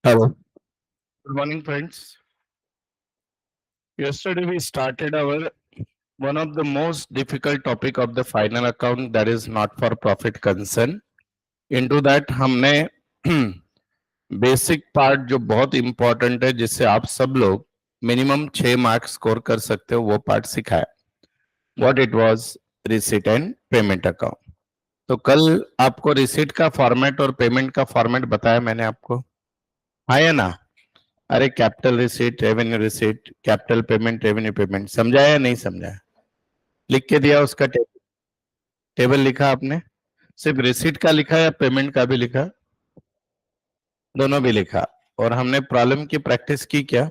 Hello. Good morning, friends. Yesterday we started our one of the most difficult topic of the final account, that is not for profit concern. Into that हमने basic part जो बहुत important है जिससे आप सब लोग minimum 6 marks score कर सकते हो वो पार्ट सिखाया. What it was receipt and payment account. तो कल आपको रिसीट का फॉर्मेट और पेमेंट का फॉर्मेट बताया मैंने आपको, हाँ या ना? अरे capital receipt, revenue receipt, capital payment, revenue payment, समझा या नहीं समझा? लिख के दिया उसका टेबल लिखा आपने? सिर्फ रिसीट का लिखा या पेमेंट का भी लिखा? दोनों भी लिखा. और हमने प्रॉब्लम की प्रैक्टिस की क्या?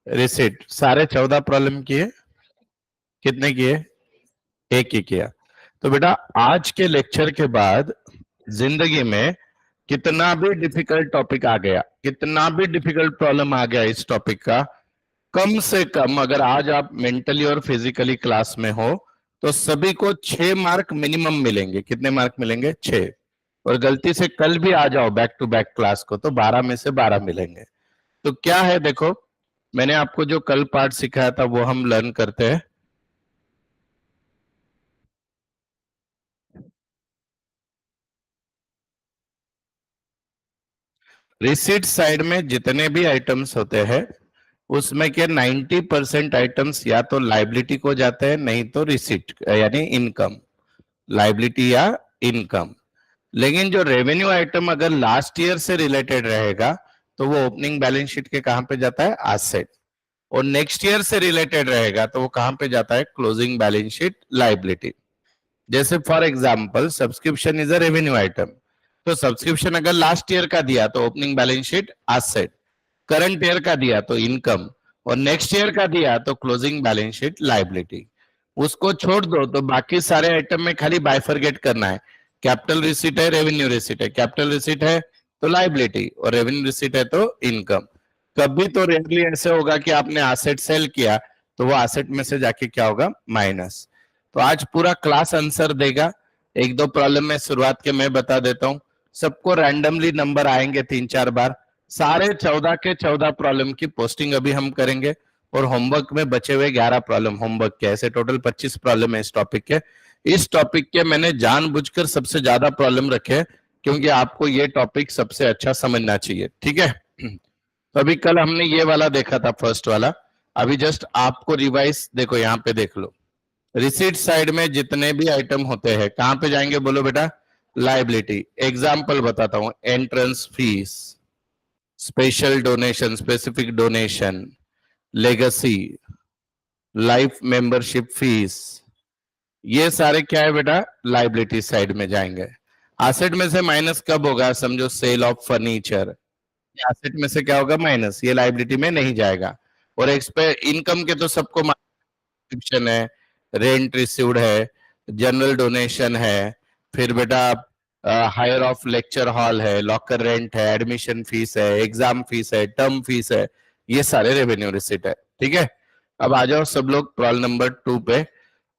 रिसीट सारे 14 प्रॉब्लम किए? कितने किए? एक ही किया. तो बेटा आज के लेक्चर के बाद जिंदगी में कितना भी डिफिकल्ट टॉपिक आ गया, कितना भी डिफिकल्ट प्रॉब्लम आ गया इस टॉपिक का, कम से कम अगर आज आप मेंटली और फिजिकली क्लास में हो तो सभी को 6 मार्क मिनिमम मिलेंगे. कितने मार्क मिलेंगे? 6. और गलती से कल भी आ जाओ बैक टू बैक क्लास को तो 12 में से 12 मिलेंगे. तो क्या है देखो, मैंने आपको जो कल पार्ट सिखाया था वो हम लर्न करते हैं. रिसीट साइड में जितने भी आइटम्स होते हैं उसमें के 90% आइटम्स या तो लाइबिलिटी को जाते हैं, नहीं तो रिसीट यानी इनकम, लाइबिलिटी या इनकम. लेकिन जो रेवेन्यू आइटम अगर लास्ट ईयर से रिलेटेड रहेगा तो वो ओपनिंग बैलेंस शीट के कहां पे जाता है? एसेट. और नेक्स्ट ईयर से रिलेटेड रहेगा तो वो कहां पे जाता है? Closing balance sheet, liability. जैसे for example subscription is a revenue item, तो सब्सक्रिप्शन अगर लास्ट ईयर का दिया तो opening balance sheet asset, current year का दिया तो इनकम, और नेक्स्ट ईयर का दिया तो क्लोजिंग बैलेंस शीट, लाइबिलिटी. उसको छोड़ दो तो बाकी सारे आइटम में खाली बाइफरगेट करना है. कैपिटल रिसीट है, रेवेन्यू रिसीट है, कैपिटल रिसीट है तो लाइबिलिटी, और रेवेन्यू रिसीट है तो इनकम. कभी तो रेयरली ऐसे होगा कि आपने एसेट सेल किया तो वो एसेट में से जाके क्या होगा? माइनस. तो आज पूरा क्लास आंसर देगा. एक दो प्रॉब्लम में शुरुआत के मैं बता देता हूं. सबको रैंडमली नंबर आएंगे 3-4 बार. सारे 14 के 14 प्रॉब्लम की पोस्टिंग अभी हम करेंगे. और होमवर्क में बचे हुए 11 प्रॉब्लम होमवर्क के, ऐसे टोटल 25 प्रॉब्लम है इस टॉपिक के. इस टॉपिक के मैंने जानबूझकर सबसे ज्यादा प्रॉब्लम रखे क्योंकि आपको ये टॉपिक सबसे अच्छा समझना चाहिए. ठीक है? तो अभी कल हमने ये वाला देखा था, फर्स्ट वाला. अभी जस्ट आपको रिवाइज देखो, यहाँ पे देख लो. रिसीट साइड में जितने भी आइटम होते हैं कहां पे जाएंगे बोलो बेटा? लाइबिलिटी. एग्जाम्पल बताता हूं. Entrance fees, special donation, specific donation, legacy, life membership fees, ये सारे क्या है बेटा? लाइबिलिटी साइड में जाएंगे. एसेट में से माइनस कब होगा? समझो सेल ऑफ फर्नीचर, एसेट में से क्या होगा? माइनस. ये लाइबिलिटी में नहीं जाएगा. और इनकम के तो सबको सब्सक्रिप्शन है, रेंट रिसीव्ड है, जनरल डोनेशन है, फिर बेटा हायर ऑफ लेक्चर हॉल है, लॉकर रेंट है, एडमिशन फीस है, एग्जाम फीस है, टर्म फीस है, ये सारे रेवेन्यू रिसीट है. ठीक है? अब आ जाओ सब लोग प्रॉब्लम नंबर 2 पे.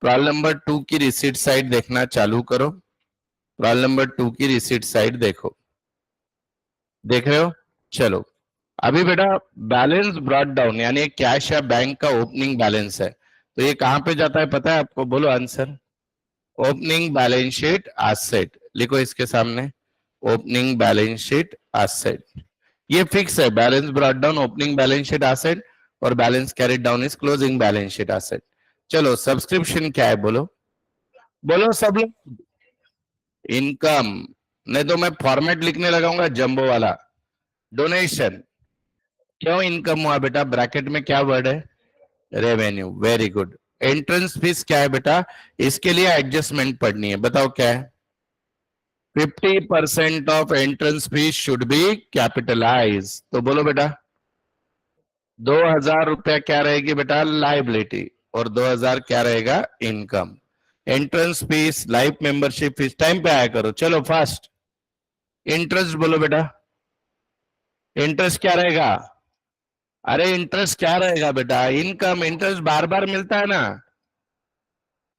प्रॉब्लम नंबर 2 की रिसीट साइड देखना चालू करो. प्रॉब्लम नंबर 2 की रिसीट साइड देखो. देख रहे हो? चलो. अभी बेटा बैलेंस ब्रॉट डाउन यानी कैश या बैंक का ओपनिंग बैलेंस है, तो ये कहां पे जाता है पता है आपको? बोलो answer. Opening balance sheet asset. लिखो इसके सामने, ओपनिंग बैलेंस शीट एसेट. ये फिक्स है. Balance brought down, opening balance sheet asset, और balance carried down is closing balance sheet asset. चलो सब्सक्रिप्शन क्या है बोलो? बोलो सब लोग. इनकम. नहीं तो मैं फॉर्मेट लिखने लगाऊंगा जंबो वाला. डोनेशन. क्यों इनकम हुआ बेटा? ब्रैकेट में क्या वर्ड है? Revenue. Very good. Entrance fees क्या है बेटा? इसके लिए एडजस्टमेंट पढ़नी है. बताओ क्या है? 50% of entrance fees should be capitalise. तो बोलो बेटा 2,000 रुपया क्या रहेगी बेटा? लाइबिलिटी. और 2,000 क्या रहेगा? Income. Entrance fees, life membership fees. Time पे आया करो. चलो फास्ट. इंटरेस्ट बोलो बेटा. इंटरेस्ट क्या रहेगा? अरे इंटरेस्ट क्या रहेगा बेटा? इनकम. इंटरेस्ट बार बार मिलता है ना,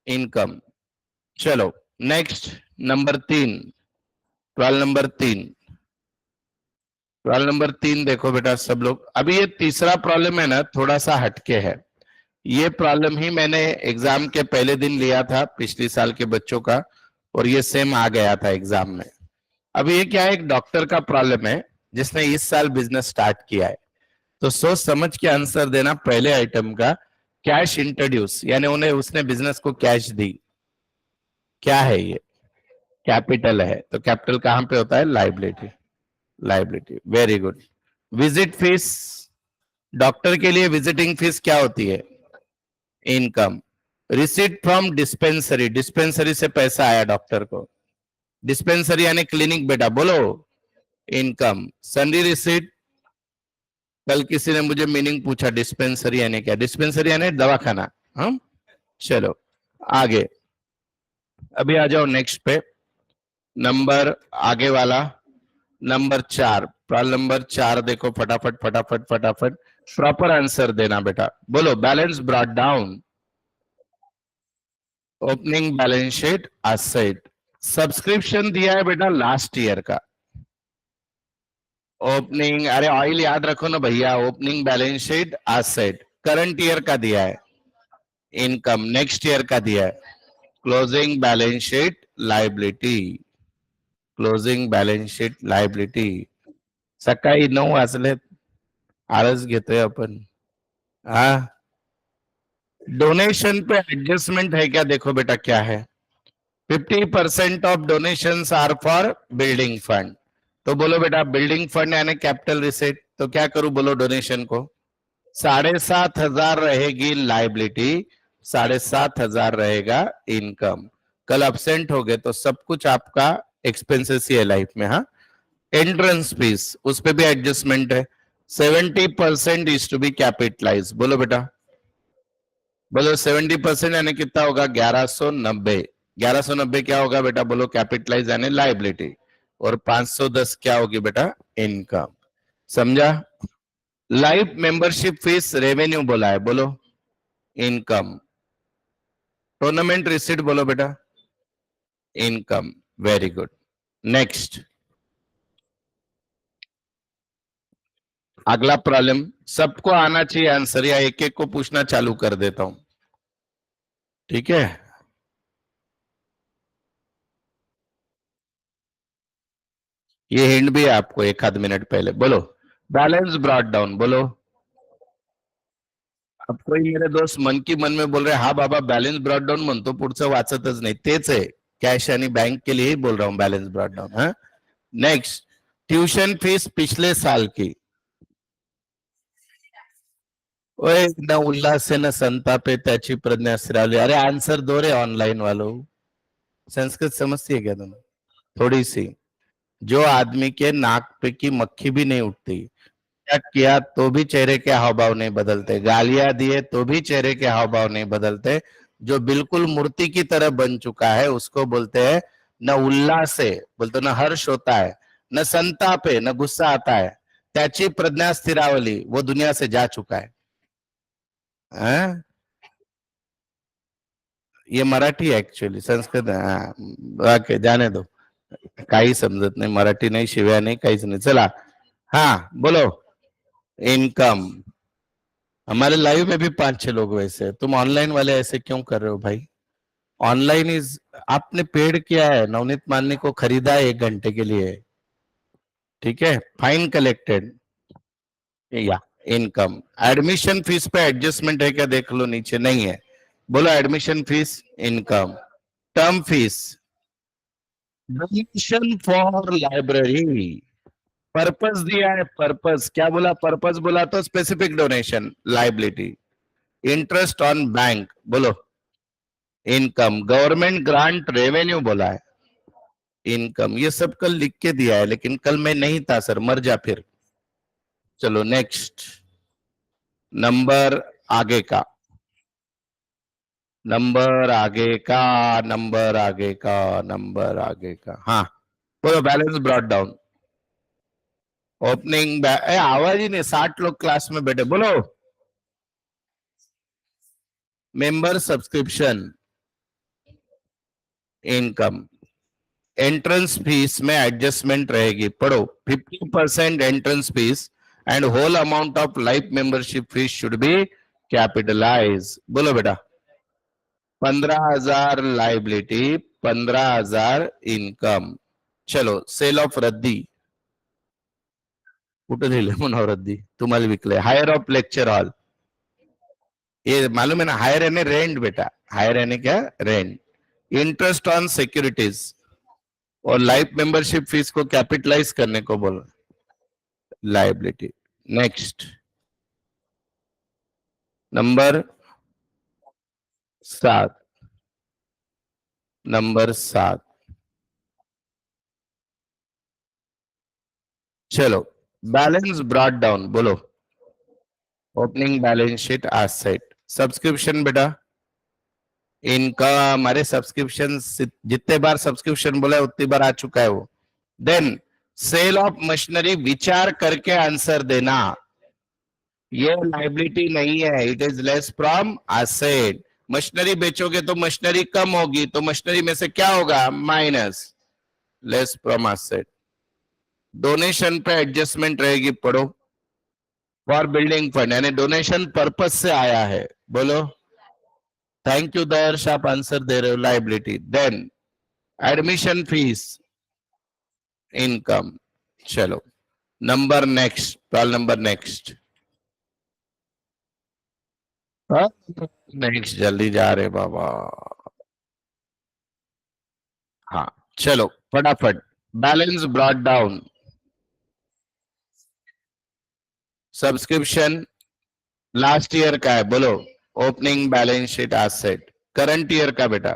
इनकम. चलो next. Number 3. Problem number 3. Problem number 3 देखो बेटा सब लोग। अभी ये तीसरा प्रॉब्लम है ना, थोड़ा सा हटके है। ये प्रॉब्लम ही मैंने एग्जाम के पहले दिन लिया था पिछले साल के बच्चों का, और ये सेम आ गया था एग्जाम में। अब ये क्या है, एक डॉक्टर का प्रॉब्लम है जिसने इस साल बिजनेस स्टार्ट किया है। तो सोच समझ के आंसर देना। पहले आइटम का कैश इंट्रोड्यूस, यानी उन्हें उसने बिजनेस को कैश दी। क्या है ये? कैपिटल है। तो कैपिटल कहां पे होता है? Liability. Liability, very good. Visit fees, doctor के लिए विजिटिंग फीस क्या होती है? Income. Receipt from dispensary, dispensary से पैसा आया डॉक्टर को। डिस्पेंसरी यानी क्लिनिक बेटा, बोलो। इनकम। सन्डी रिसीट, कल किसी ने मुझे मीनिंग पूछा डिस्पेंसरी यानी क्या? डिस्पेंसरी यानी दवाखाना। हम चलो आगे। अभी आ जाओ नेक्स्ट पे, नंबर आगे वाला, नंबर 4। प्रॉब्लम नंबर 4 देखो, फटाफट फटाफट फटाफट प्रॉपर आंसर देना बेटा। बोलो, balance brought down, opening balance sheet, asset. Subscription दिया है बेटा लास्ट ईयर का। ओपनिंग, अरे ऑयल याद रखो ना भैया। Opening balance sheet asset, current year का दिया है। इनकम नेक्स्ट ईयर का दिया है। Closing balance sheet liability, closing balance sheet liability. सकाळी 9 वाजले, आळस घेतोय आपण। हा, डोनेशन पे एडजस्टमेंट है क्या? देखो बेटा क्या है, 50% of donation are for building fund. तो बोलो बेटा, बिल्डिंग फंड यानी कैपिटल रिसीट। तो क्या करूं, बोलो डोनेशन को 7,500 रहेगी लाइबिलिटी, 7,500 रहेगा इनकम। कल अब्सेंट हो गए तो सब कुछ आपका एक्सपेंसेस ही है लाइफ में। हाँ, एंट्रेंस फीस, उस पर भी एडजस्टमेंट है। 70% इज टू बी कैपिटलाइज। बोलो बेटा, बोलो 70% यानी कितना होगा? 1190। 1190 क्या होगा बेटा? बोलो कैपिटलाइज यानी लाइबिलिटी। और 510 क्या होगी बेटा? इनकम। समझा? लाइफ मेंबरशिप फीस रेवेन्यू बोला है, बोलो इनकम। टूर्नामेंट रिसीट बोलो बेटा इनकम। Very good. नेक्स्ट, अगला प्रॉब्लम सबको आना चाहिए आंसर, या एक एक को पूछना चालू कर देता हूं, ठीक है? ये हिंट भी है आपको एक आध मिनट पहले। बोलो, बैलेंस ब्रॉट डाउन, बोलो। अब कोई मेरे दोस्त मन की मन में बोल रहे हा बाबा बॅलन्स ब्रॉडडाऊन म्हणतो, पुढचं वाचतच नाही। तेच आहे, कैश आणि बैंक के लिए ही बोल रहा हूं बैलेंस ब्रॉडडाउन। हाँ, नेक्स्ट, ट्यूशन फीस पिछले साल की। ओए, न उल्लास है न संताप है, त्याची प्रज्ञा स्थिरावली। अरे आंसर दो रे ऑनलाइन वालों, संस्कृत समझती है क्या तुम? थोड़ी सी। जो आदमी के नाक पे की मक्खी भी नहीं उठती, क्या किया तो भी चेहरे के हाव भाव नहीं बदलते, गालियां दिए तो भी चेहरे के हाव भाव नहीं बदलते, जो बिल्कुल मूर्ति की तरह बन चुका है उसको बोलते हैं न उल्लास है, बोलते न हर्ष होता है, न संताप है, न गुस्सा आता है, त्याची प्रज्ञा स्थिरावली, वो दुनिया से जा चुका है। हाँ? ये मराठी है एक्चुअली, संस्कृत ओके, जाने दो। काही समजत नाही, मराठी नाही, शिव्या नाही, काहीच नाही। चला, हाँ बोलो इनकम। हमारे लाइव में भी 5-6 लोग वैसे हैं। तुम ऑनलाइन वाले ऐसे क्यों कर रहे हो भाई? ऑनलाइन इज, आपने पेड किया है, नवनीत माननी को खरीदा है 1 घंटे के लिए, ठीक है? फाइन कलेक्टेड, या इनकम। एडमिशन फीस पे एडजस्टमेंट है क्या? देख लो नीचे, नहीं है। बोलो admission fees income. Term fees, donation for library, purpose दिया है, पर्पस क्या बोला? पर्पस बोला तो specific donation liability. Interest on bank, बोलो इनकम। गवर्नमेंट ग्रांट रेवेन्यू बोला है, इनकम। ये सब कल लिख के दिया है, लेकिन कल मैं नहीं था सर, मर जा फिर। चलो नेक्स्ट, नंबर आगे का, नंबर आगे का, नंबर आगे का, नंबर आगे का। हाँ बोलो, बैलेंस ब्रॉट डाउन, ओपनिंग आवाज ही नहीं, 60 लोग क्लास में बैठे, बोलो। Member subscription, income. Entrance fees में एडजस्टमेंट रहेगी, पढ़ो। 50% entrance fees and whole amount of life membership fees should be capitalise. बोलो बेटा। 15,000 लाइबिलिटी, 15,000 इनकम। चलो, सेल ऑफ रद्दी कुठे लिहिले म्हणून रद्दी तुम्हाला विकले। हायर ऑफ लेक्चर हॉल, ये मालूम है ना, हायर यानी रेंट बेटा, हायर यानी क्या, रेंट। इंटरेस्ट ऑन सिक्योरिटीज और लाइफ मेंबरशिप फीस को कैपिटलाइज करने को बोल, लाइबिलिटी। Next, number 7, number 7। चलो, बैलेंस ब्रॉट डाउन, बोलो। Opening balance sheet asset, subscription बेटा, इनकम। हमारे सब्सक्रिप्शन जितने बार सब्सक्रिप्शन बोला उतनी बार आ चुका है वो। देन सेल ऑफ मशीनरी, विचार करके आंसर देना। ये लाइबिलिटी नहीं है, it is less from asset. Machinery बेचोगे तो मशीनरी कम होगी, तो मशीनरी में से क्या होगा, minus, less from asset. Donation पे एडजस्टमेंट रहेगी, पढ़ो। फॉर बिल्डिंग फंड यानी डोनेशन पर्पस से आया है, बोलो। थैंक यू दर्श, आप आंसर दे रहे हो, liability. Then admission fees, income. चलो, number next, 12 number next. Next, जल्दी जा रहे बाबा। हाँ, चलो फटाफट। Balance brought down, subscription last year का है, बोलो। Opening balance sheet asset current year का बेटा।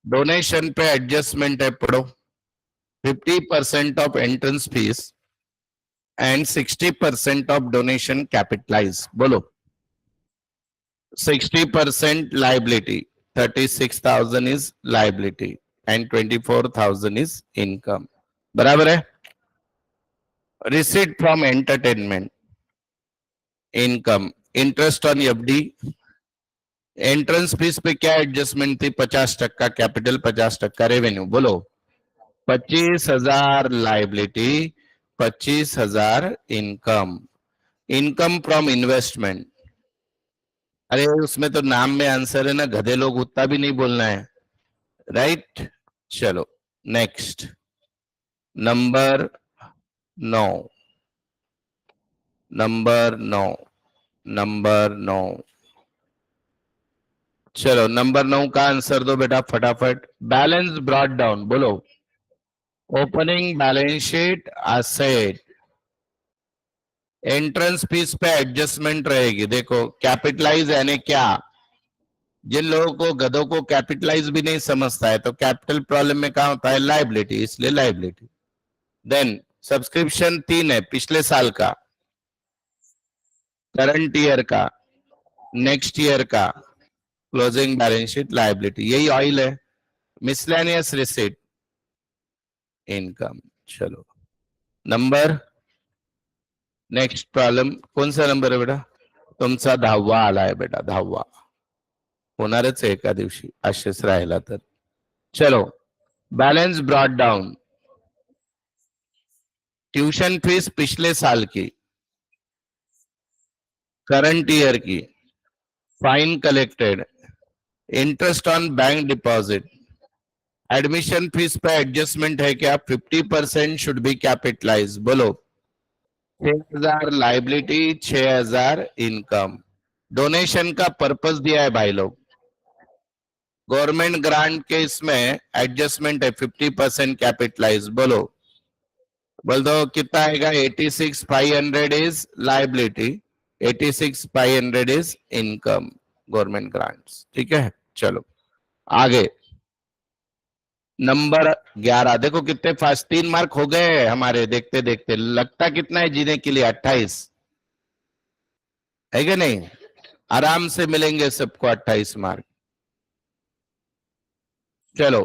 डोनेशन पे एडजस्टमेंट है, पढ़ो। 50% of entrance fees and 60% of donation capitalise, बोलो। 60% liability, 36,000 is liability and 24,000 is income, बराबर है। Receipt from entertainment, income. Interest on FD, entrance fees पे क्या एडजस्टमेंट थी, 50% कैपिटल, 50% रेवेन्यू, बोलो। 25,000 liability, 25,000 income. Income from investment, अरे उसमें तो नाम में आंसर है ना, गधे लोग उतना भी नहीं बोलना है, राइट। चलो नेक्स्ट, नंबर 9, नंबर 9, नंबर 9। चलो, नंबर 9 का आंसर दो बेटा फटाफट। बैलेंस ब्रॉट डाउन, बोलो। Opening balance sheet asset, entrance fees पे एडजस्टमेंट रहेगी। देखो, कैपिटलाइज यानी क्या, जिन लोगों को, गधों को कैपिटलाइज भी नहीं समझता है, तो कैपिटल प्रॉब्लम में कहा होता है, लाइबिलिटी, इसलिए लाइबिलिटी। देन सब्सक्रिप्शन 3 है, पिछले साल का, करंट ईयर का, नेक्स्ट ईयर का, क्लोजिंग बैलेंस शीट लाइबिलिटी, यही ऑयल है। Miscellaneous receipt, income. चलो, नंबर नेक्स्ट प्रॉब्लम, कौन सा नंबर है बेटा, तुमचा 10वा आला आहे बेटा, 10वा होणारच आहे एका दिवशी, असेच राहिला तर। चलो, balance brought down, tuition fees पिछले साल की, करंट ईयर की, fine collected, interest on bank deposit, admission fees पे एडजस्टमेंट है क्या, 50% शुड बी कैपिटलाइज, बोलो। 6,000 लाइबिलिटी, 6,000 इनकम। डोनेशन का पर्पस दिया है भाई लोग, गवर्नमेंट ग्रांट के इसमें एडजस्टमेंट है, 50% कैपिटलाइज, बोलो। बोल दो कितना आएगा, 86,500 is liability, 86,500 is income, government grants, ठीक है। चलो आगे, नंबर 11। देखो कितने फास्ट, 3 मार्क हो गए हमारे, देखते देखते। लगता कितना है जीने के लिए, 28 है क्या नहीं, आराम से मिलेंगे सबको 28 मार्क। चलो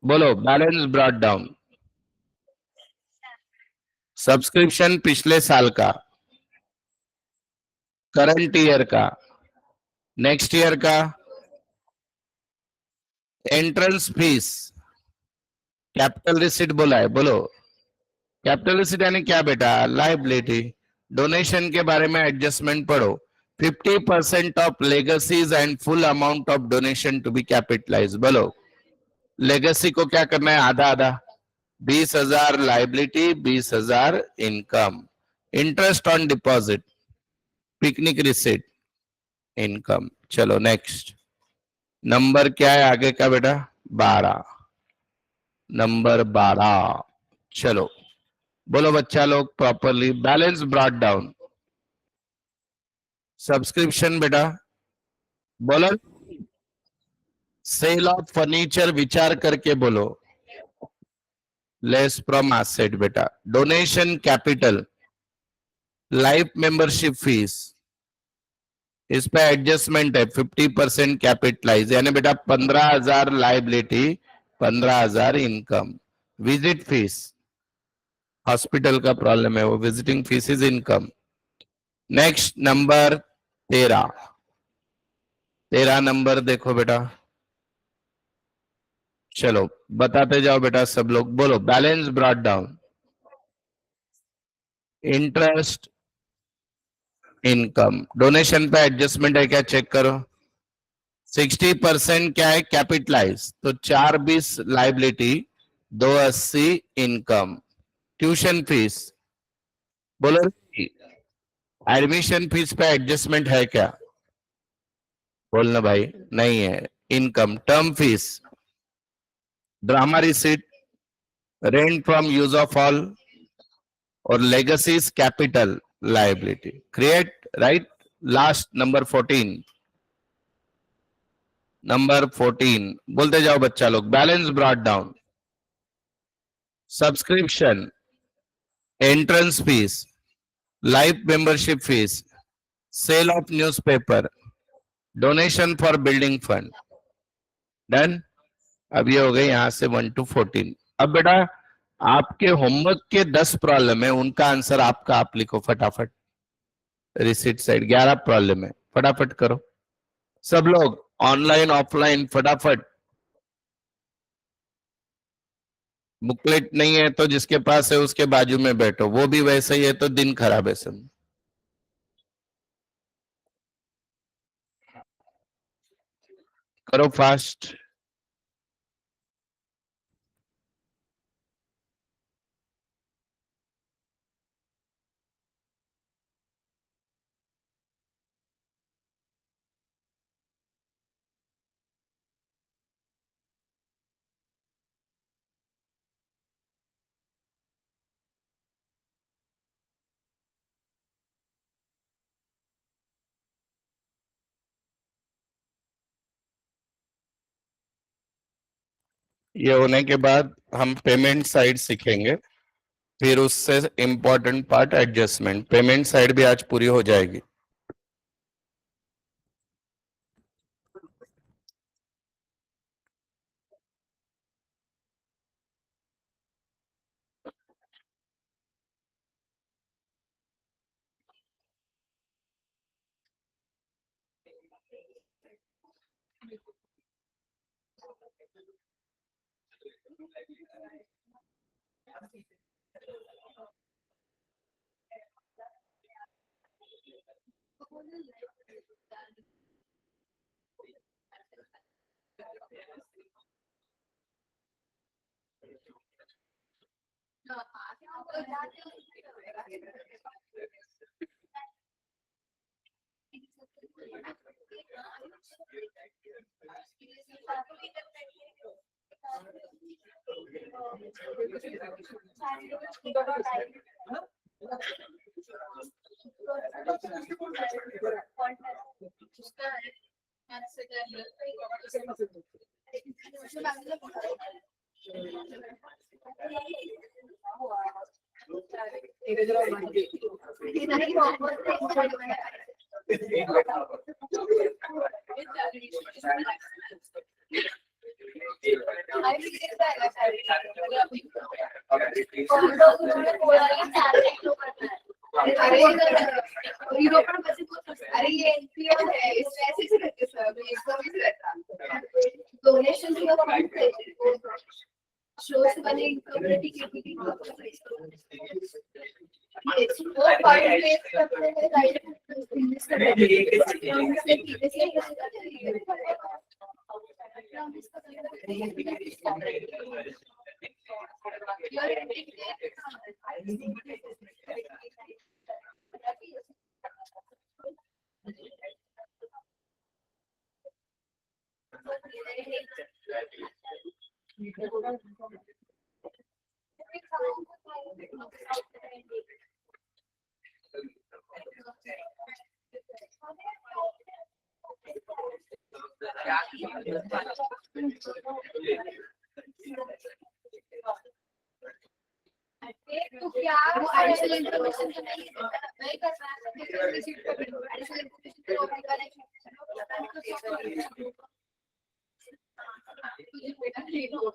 बोलो, बैलेंस ब्रॉट डाउन, सब्सक्रिप्शन पिछले साल का, करंट ईयर का, नेक्स्ट ईयर का, एंट्रेंस फीस, कैपिटल रिसीट बोला है, बोलो। कैपिटल रिसीट यानी क्या बेटा? लाइबिलिटी। डोनेशन के बारे में एडजस्टमेंट पढ़ो। 50% of legacies and full amount of donation to be capitalise. बोलो, लेगेसी को क्या करना है? आधा आधा। 20,000 liability, 20,000 income. Interest on deposit, picnic receipt, income. चलो नेक्स्ट। नंबर क्या है आगे का बेटा? 12। नंबर 12। चलो बोलो बच्चा लोग properly. Balance brought down. Subscription बेटा बोलो। सेल ऑफ फर्नीचर विचार करके बोलो। लेस फ्रॉम एसेट बेटा। Donation capital. Life membership fees, इस पे एडजस्टमेंट है। 50% कैपिटलाइज यानी बेटा 15,000 liability, 15,000 income. Visit fees, hospital का प्रॉब्लम है वो, visiting fees is income. Next number 13। 13 number देखो बेटा। चलो बताते जाओ बेटा सब लोग, बोलो। Balance brought down, interest, income. Donation पे एडजस्टमेंट है क्या? चेक करो। 60% क्या है? कैपिटलाइज, तो 420 लाइबिलिटी, 280 इनकम। ट्यूशन फीस बोलो। एडमिशन फीस पे एडजस्टमेंट है क्या? बोलना भाई। नहीं है। Income. Term fees, drama receipt, rent from use of hall, और legacies capital liability. Create right. Last number 14। Number 14 बोलते जाओ बच्चा लोग। Balance brought down, subscription, entrance fees, life membership fees, sale of newspaper, donation for building fund. Done. अब ये हो गए यहां से 1 to 14। अब बेटा आपके होमवर्क के 10 प्रॉब्लम है, उनका आंसर आपका आप लिखो फटाफट। रिसीट साइड 11 प्रॉब्लम है, फटाफट करो सब लोग। ऑनलाइन ऑफलाइन फटाफट। बुकलेट नहीं है तो जिसके पास है उसके बाजू में बैठो, वो भी वैसे ही है तो दिन खराब है सब। करो फास्ट। ये होने के बाद हम पेमेंट साइड सीखेंगे, फिर उससे important part adjustment. Payment side भी आज पूरी हो जाएगी। shows वाले इनकम्प्लीट इक्विटी को yes वो पार्टिसिपेट करते हैं राइट बिजनेस करते हैं तो क्या वो एडिशनल इन्फॉर्मेशन तो नहीं नहीं कर रहा है रिसीट को एडिशनल इन्फॉर्मेशन तो तुझे बेटा नहीं हो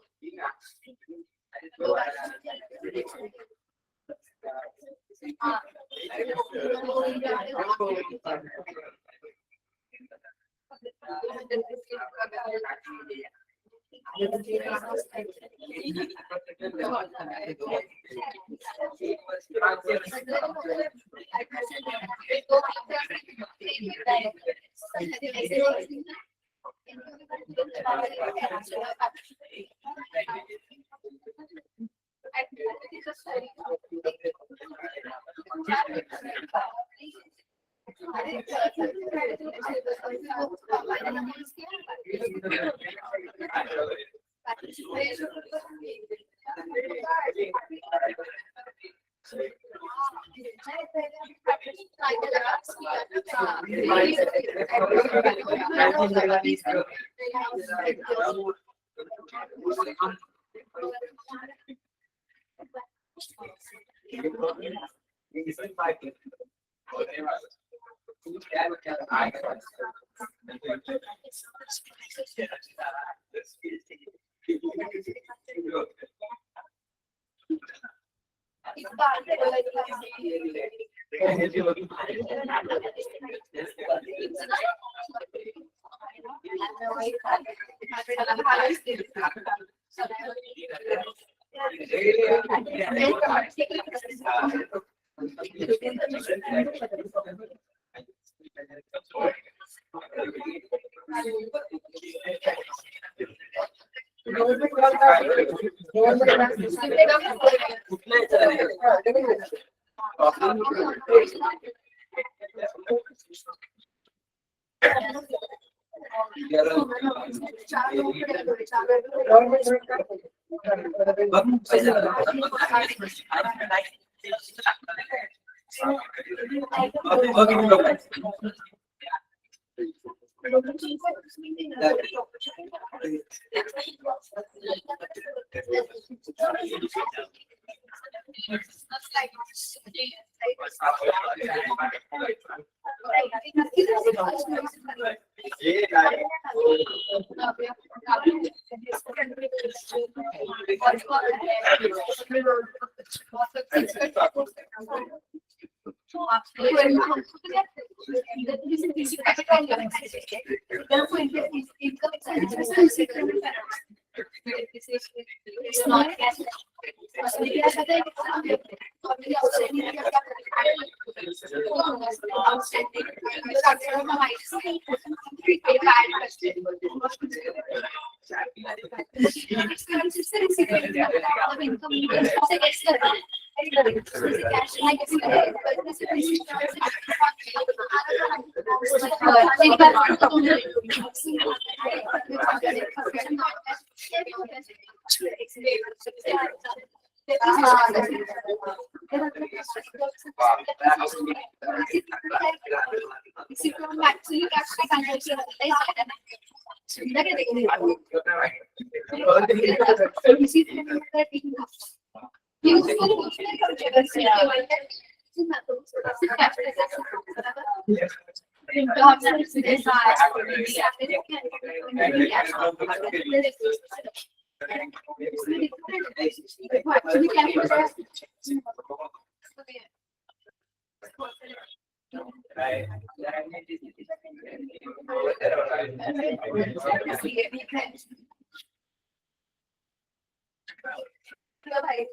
भाई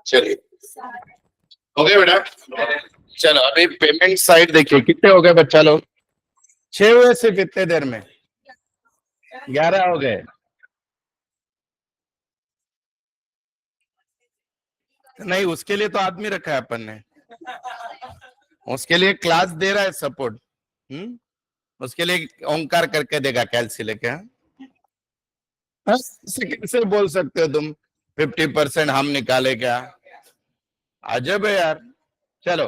चलिए हो गया बेटा। चलो अभी पेमेंट साइड देखिए कितने हो गए बच्चा लोग? 6 हुए सिर्फ इतने देर में, 11 हो गए। नहीं उसके लिए तो आदमी रखा है अपन ने, उसके लिए क्लास दे रहा है सपोर्ट। उसके लिए ओंकार करके देगा कैलसी लेके। कैसे बोल सकते हो तुम 50% हम निकाले क्या? अजब है यार। चलो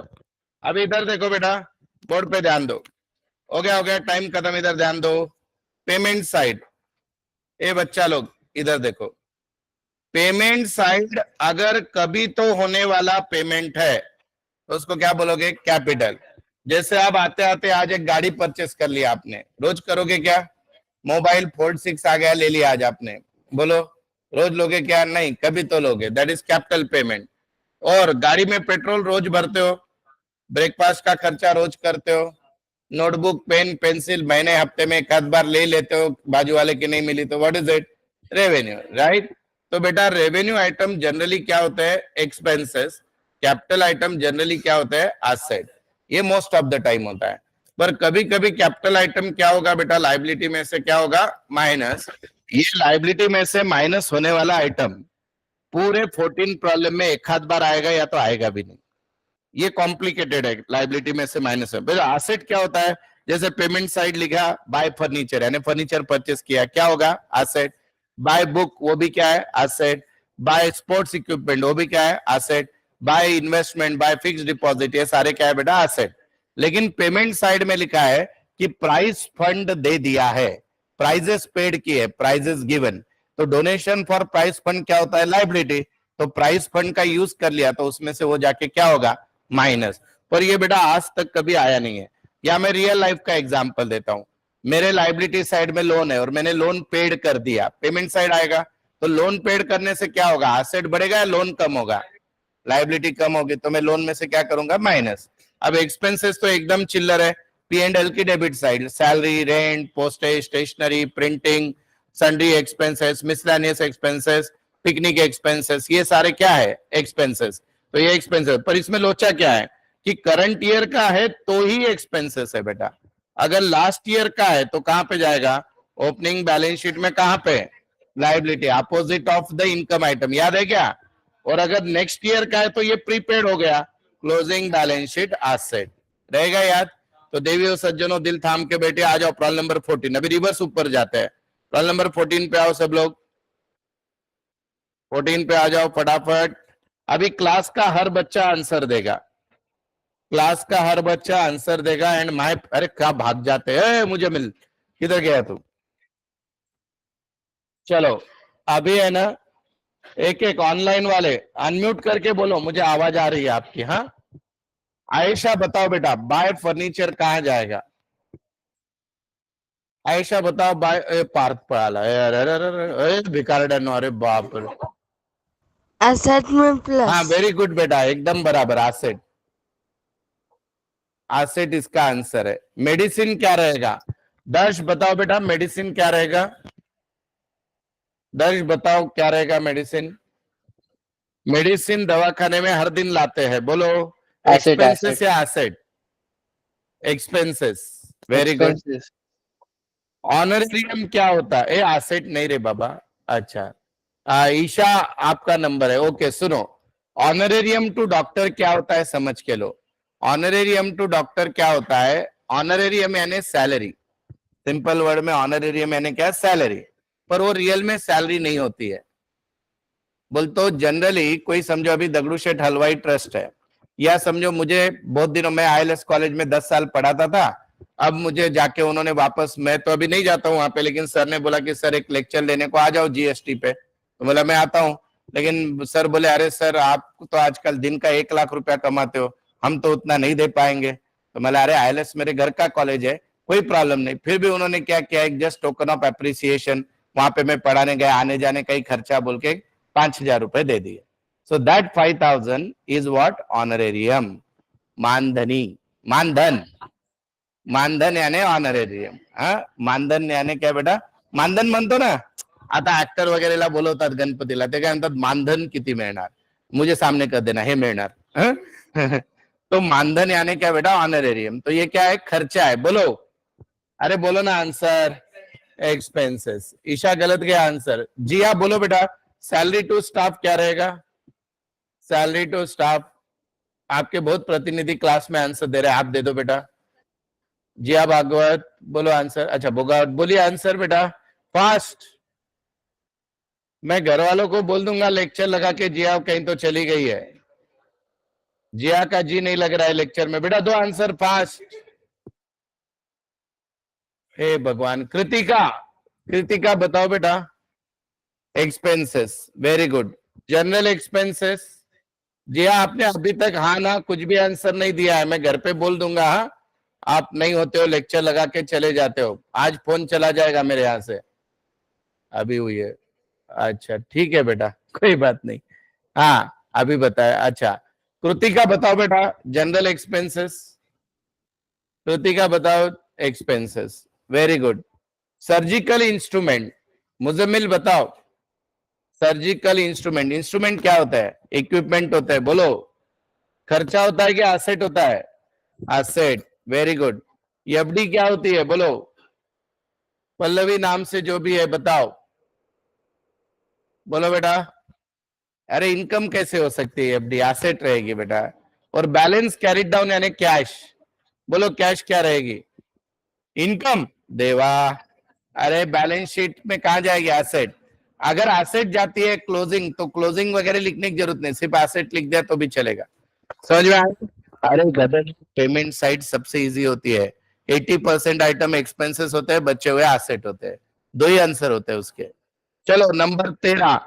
अब इधर देखो बेटा, बोर्ड पे ध्यान दो। हो गया टाइम खत्म, इधर ध्यान दो। पेमेंट साइड, ए बच्चा लोग इधर देखो। पेमेंट साइड अगर कभी तो होने वाला पेमेंट है तो उसको क्या बोलोगे? कैपिटल। जैसे आप आते आते आज एक गाड़ी परचेस कर लिया आपने, रोज करोगे क्या? मोबाइल फोल्ड 6 आ गया, ले लिया आज आपने, बोलो रोज लोगे क्या? नहीं, कभी तो लोगे, दैट इज कैपिटल पेमेंट। और गाड़ी में पेट्रोल रोज भरते हो, ब्रेकफास्ट का खर्चा रोज करते हो, नोटबुक पेन पेंसिल महीने हफ्ते में एक आध बार ले लेते हो, बाजू वाले की नहीं मिली तो what is it? Revenue, right? तो बेटा रेवेन्यू आइटम जनरली क्या होता है? एक्सपेंसेस। कैपिटल आइटम जनरली क्या होता है? एसेट। ये मोस्ट ऑफ द टाइम होता है। पर कभी कभी कैपिटल आइटम क्या होगा बेटा? लायबिलिटी में से क्या होगा? माइनस। ये लायबिलिटी में से माइनस होने वाला आइटम पूरे 14 प्रॉब्लम में एक आध बार आएगा या तो आएगा भी नहीं। ये कॉम्प्लिकेटेड है, लायबिलिटी में से माइनस है। एसेट क्या होता है? जैसे पेमेंट साइड लिखा बाय फर्नीचर, यानी फर्नीचर परचेस किया, क्या होगा? एसेट। बाय बुक, वो भी क्या है? एसेट। बाय स्पोर्ट्स इक्विपमेंट, वो भी क्या है? Asset. By investment, by fix deposit, ये सारे क्या है बेटा? एसेट। लेकिन पेमेंट साइड में लिखा है कि प्राइस फंड दे दिया है, प्राइजेस पेड किए, प्राइजेस गिवन, तो डोनेशन फॉर प्राइस फंड क्या होता है? लायबिलिटी। तो प्राइस फंड का यूज कर लिया तो उसमें से वो जाके क्या होगा? माइनस। पर ये बेटा आज तक कभी आया नहीं है। या मैं रियल लाइफ का एग्जांपल देता हूं। मेरे लायबिलिटी साइड में लोन है और मैंने लोन पेड कर दिया, पेमेंट साइड आएगा। तो लोन पेड करने से क्या होगा? एसेट बढ़ेगा या लोन कम होगा? लायबिलिटी कम होगी, तो मैं लोन में से क्या करूंगा? माइनस। अब एक्सपेंसेस तो एकदम चिल्लर है। P&L की debit side, salary, rent, postage, stationery, printing, sundry expenses, miscellaneous expenses, picnic expenses, ये सारे क्या है? एक्सपेंसेस। तो ये एक्सपेंसेस, पर इसमें लोचा क्या है कि करंट ईयर का है तो ही एक्सपेंसेस है बेटा। अगर लास्ट ईयर का है तो कहां पे जाएगा? ओपनिंग बैलेंस शीट में कहां पे? Liability opposite of the income item, याद है क्या? और अगर नेक्स्ट ईयर का है तो ये प्रीपेड हो गया, क्लोजिंग बैलेंस शीट एसेट रहेगा याद। तो देवियों सज्जनों दिल थाम के बैठे, आ जाओ प्रॉब्लम नंबर 14। अभी रिवर्स ऊपर जाते हैं, प्रॉब्लम नंबर 14 पे आओ सब लोग, 14 पे आ जाओ फटाफट। अभी क्लास का हर बच्चा आंसर देगा, क्लास का हर बच्चा आंसर देगा एंड माय, अरे क्या भाग जाते हैं, मुझे मिल, किधर गया तू? चलो अभी है ना, एक एक ऑनलाइन वाले अनम्यूट करके बोलो, मुझे आवाज आ रही है आपकी। हाँ आयशा बताओ बेटा, बाय फर्नीचर कहाँ जाएगा? आयशा बताओ बाय, पार्थ पड़ाला, अरे भिकारडन, अरे बाप रे। एसेट में प्लस। हाँ वेरी गुड बेटा, एकदम बराबर, एसेट, एसेट इसका आंसर है। मेडिसिन क्या रहेगा? दर्श बताओ बेटा, मेडिसिन क्या रहेगा? दर्श बताओ क्या रहेगा मेडिसिन? मेडिसिन दवाखाने में हर दिन लाते हैं, बोलो। Asset, expenses asset. या asset? Expenses, very good. Expenses. Honorarium क्या होता है? ए एसेट नहीं रे बाबा। अच्छा ईशा आपका नंबर है, ओके सुनो, ऑनरेरियम टू डॉक्टर क्या होता है समझ के लो। ऑनरेरियम टू डॉक्टर क्या होता है? ऑनरेरियम यानी सैलरी, सिंपल वर्ड में ऑनरेरियम यानी क्या? सैलरी, पर वो रियल में सैलरी नहीं होती है। बोल तो जनरली कोई समझो अभी दगड़ू शेठ हलवाई ट्रस्ट है, या समझो मुझे बहुत दिनों में आईएलएस कॉलेज में 10 साल पढ़ाता था, अब मुझे जाके उन्होंने वापस, मैं तो अभी नहीं जाता हूँ वहां पे, लेकिन सर ने बोला कि सर एक लेक्चर लेने को आ जाओ जीएसटी पे, तो बोला मैं आता हूँ। लेकिन सर बोले अरे सर आप तो आजकल दिन का 1 लाख रुपया कमाते हो, हम तो उतना नहीं दे पाएंगे। तो मैं अरे आईएलएस मेरे घर का कॉलेज है, कोई प्रॉब्लम नहीं। फिर भी उन्होंने क्या किया, एक जस्ट टोकन ऑफ अप्रिसिएशन, वहां पे मैं पढ़ाने गया, आने जाने का ही खर्चा बोल के 5,000 रुपए दे दिए। So that 5,000 is what? Honorarium, मानधनी, मानधन, मानधन यानी ऑनरेरियम। मानधन यानी काय बेटा? मानधन म्हणतो ना, आता ऍक्टर वगैरेला बोलवतात गणपतीला, ते काय म्हणतात मानधन किती मिळणार, मुझे सामने कर देना, हे मिळणार। हं? तो मानधन यानी क्या बेटा? ऑनरेरियम। तो ये क्या है? खर्चा है, बोलो, अरे बोलो ना आंसर, एक्सपेंसेस। ईशा गलत गया आंसर, जी आप बोलो बेटा, सैलरी टू स्टाफ क्या रहेगा? सैलरी टू स्टाफ, आपके बहुत प्रतिनिधि क्लास में आंसर दे रहे हैं, आप दे दो बेटा। जिया भागवत बोलो आंसर। अच्छा बोगा, बोलिए आंसर बेटा फास्ट। मैं घर वालों को बोल दूंगा लेक्चर लगा के जिया कहीं तो चली गई है, जिया का जी नहीं लग रहा है लेक्चर में। बेटा दो आंसर फास्ट, हे भगवान। कृतिका, कृतिका बताओ बेटा। Expenses, very good. General expenses, जी हाँ, आपने अभी तक हाँ ना कुछ भी आंसर नहीं दिया है, मैं घर पे बोल दूंगा। हाँ आप नहीं होते हो, लेक्चर लगा के चले जाते हो, आज फोन चला जाएगा मेरे यहाँ से। अभी हुई है, अच्छा ठीक है बेटा, कोई बात नहीं। हाँ अभी बताया। अच्छा कृतिका बताओ बेटा, जनरल एक्सपेंसेस, कृतिका बताओ expenses, very good. Surgical instrument, Muzammil बताओ। सर्जिकल इंस्ट्रूमेंट, इंस्ट्रूमेंट क्या होता है? इक्विपमेंट होता है, बोलो। खर्चा होता है क्या एसेट होता है? Asset, very good. एफडी क्या होती है, बोलो। पल्लवी नाम से जो भी है बताओ, बोलो बेटा। अरे इनकम कैसे हो सकती है? एफडी एसेट रहेगी बेटा। और बैलेंस कैरिड डाउन यानी कैश, बोलो कैश क्या रहेगी? इनकम, देवा। अरे बैलेंस शीट में कहा जाएगी? एसेट। अगर एसेट जाती है क्लोजिंग, तो क्लोजिंग वगैरह लिखने की जरूरत नहीं, सिर्फ एसेट लिख दिया तो भी चलेगा। समझ में आया? अरे गदर, पेमेंट साइड सबसे इजी होती है। 80% आइटम एक्सपेंसेस होते हैं, बचे हुए एसेट होते हैं। दो ही आंसर होते हैं उसके। चलो नंबर 13,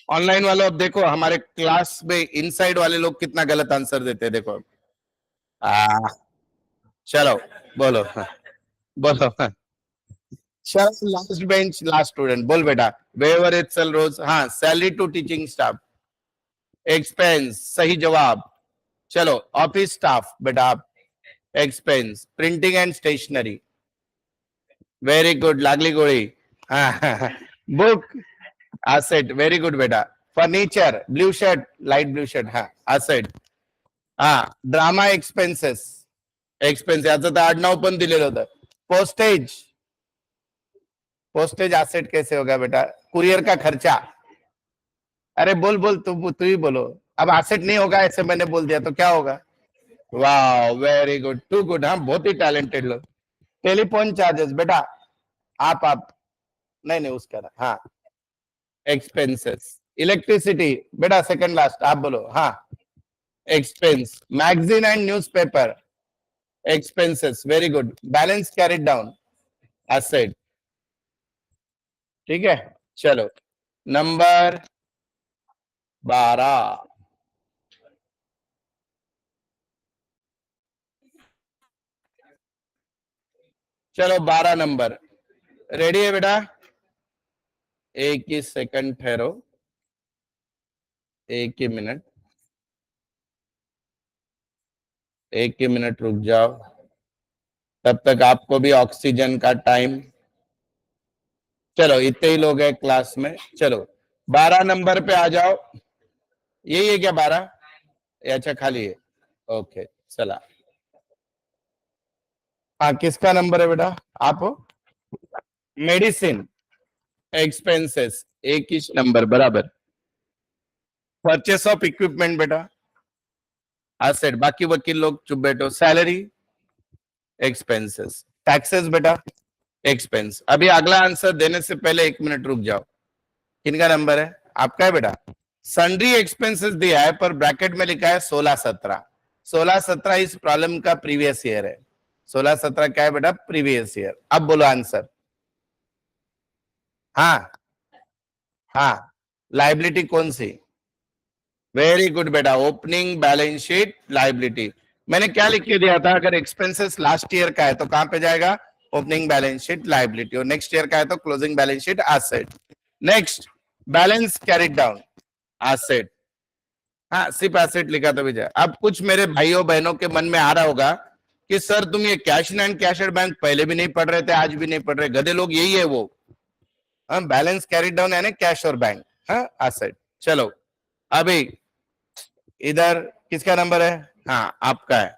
ऑनलाइन वालों अब देखो हमारे क्लास में इनसाइड वाले लोग कितना गलत आंसर देते हैं, देखो। चलो बोलो, बोलो। चलो लास्ट बेंच लास्ट स्टूडेंट, बोल बेटा। वेवर इटसेल्फ रोज, हाँ salary to teaching staff, expense, सही जवाब। चलो ऑफिस स्टाफ बेटा आप, expense. Printing and stationery, very good लागली गोळी। हाँ बुक, एसेट, वेरी गुड बेटा। Furniture, blue shirt, light blue shirt, हाँ एसेट। हाँ ड्रामा एक्सपेंसेस, एक्सपेंस, याचं तर आडनाव पण दिलेलं होतं। पोस्टेज, पोस्टेज एसेट कैसे होगा बेटा? कुरियर का खर्चा। अरे बोल बोल, तू ही बोलो। अब एसेट नहीं होगा, ऐसे मैंने बोल दिया तो क्या होगा? वाह, वेरी गुड, टू गुड। हाँ, बहुत ही टैलेंटेड लोग। टेलीफोन चार्जेस बेटा, आप नहीं नहीं उसका ना, हाँ। एक्सपेंसेस। इलेक्ट्रिसिटी बेटा सेकंड लास्ट, आप बोलो। हाँ, expense. Magazine and newspaper, expenses, very good. Balance carried down, asset. ठीक है, चलो नंबर 12। चलो 12 नंबर रेडी है बेटा? एक ही सेकंड ठहरो, एक ही मिनट, एक ही मिनट रुक जाओ, तब तक आपको भी ऑक्सीजन का टाइम। चलो इतने ही लोग हैं क्लास में, चलो 12 नंबर पे आ जाओ। यही है क्या 12? अच्छा खाली है, ओके चला। हाँ, किसका नंबर है बेटा? आप हो? मेडिसिन एक्सपेंसेस, एक ही नंबर बराबर। परचेस ऑफ इक्विपमेंट बेटा, एसेट। बाकी वकील लोग चुप बैठो। Salary, expenses. टैक्सेस बेटा, एक्सपेंस। अभी अगला आंसर देने से पहले एक मिनट रुक जाओ। किनका नंबर है? आपका है बेटा। सन्ड्री एक्सपेंसेस दिया है पर ब्रैकेट में लिखा है 16-17। 16-17 इस प्रॉब्लम का प्रीवियस ईयर है। 16-17 क्या है बेटा? Previous year. अब बोलो आंसर। हाँ हाँ, लाइबिलिटी कौन सी? वेरी गुड बेटा, ओपनिंग बैलेंस शीट लाइबिलिटी। मैंने क्या लिख के दिया था? अगर एक्सपेंसेस लास्ट ईयर का है तो कहां पे जाएगा? Opening balance sheet liability. और नेक्स्ट ईयर का है तो closing balance sheet asset. Next, balance carried down, asset. हाँ, सिर्फ एसेट लिखा तो भी जाए। अब कुछ मेरे भाइयों बहनों के मन में आ रहा होगा कि सर तुम ये cash in and cash at bank पहले भी नहीं पढ़ रहे थे, आज भी नहीं पढ़ रहे, गधे लोग यही है वो। हाँ, बैलेंस कैरिड डाउन यानी कैश और बैंक, हाँ एसेट। चलो अभी इधर किसका नंबर है? हाँ आपका है।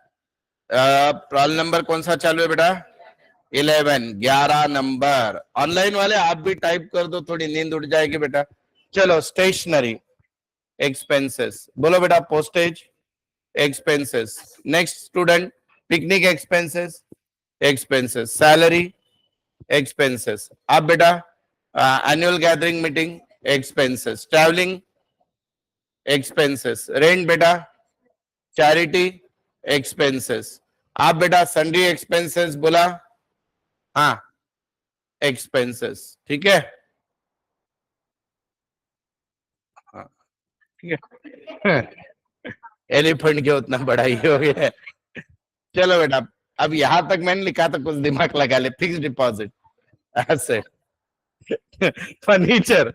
प्रॉब्लम नंबर कौन सा चालू है बेटा? 11 नंबर। ऑनलाइन वाले आप भी टाइप कर दो, थोड़ी नींद उठ जाएगी बेटा। चलो स्टेशनरी एक्सपेंसेस, बोलो बेटा। Postage expenses. Next student, picnic expenses, expenses. Salary, expenses. आप बेटा annual gathering meeting, expenses. Travelling, expenses. Rent बेटा, चैरिटी, एक्सपेंसेस। आप बेटा सन्ड्री एक्सपेंसेस बोला, हाँ एक्सपेंसेस। ठीक है, हाँ ठीक है। एलिफेंट के उतना बड़ा ही हो गया है। चलो बेटा, अब यहां तक मैंने लिखा तो कुछ दिमाग लगा ले। Fix deposit, asset. Furniture,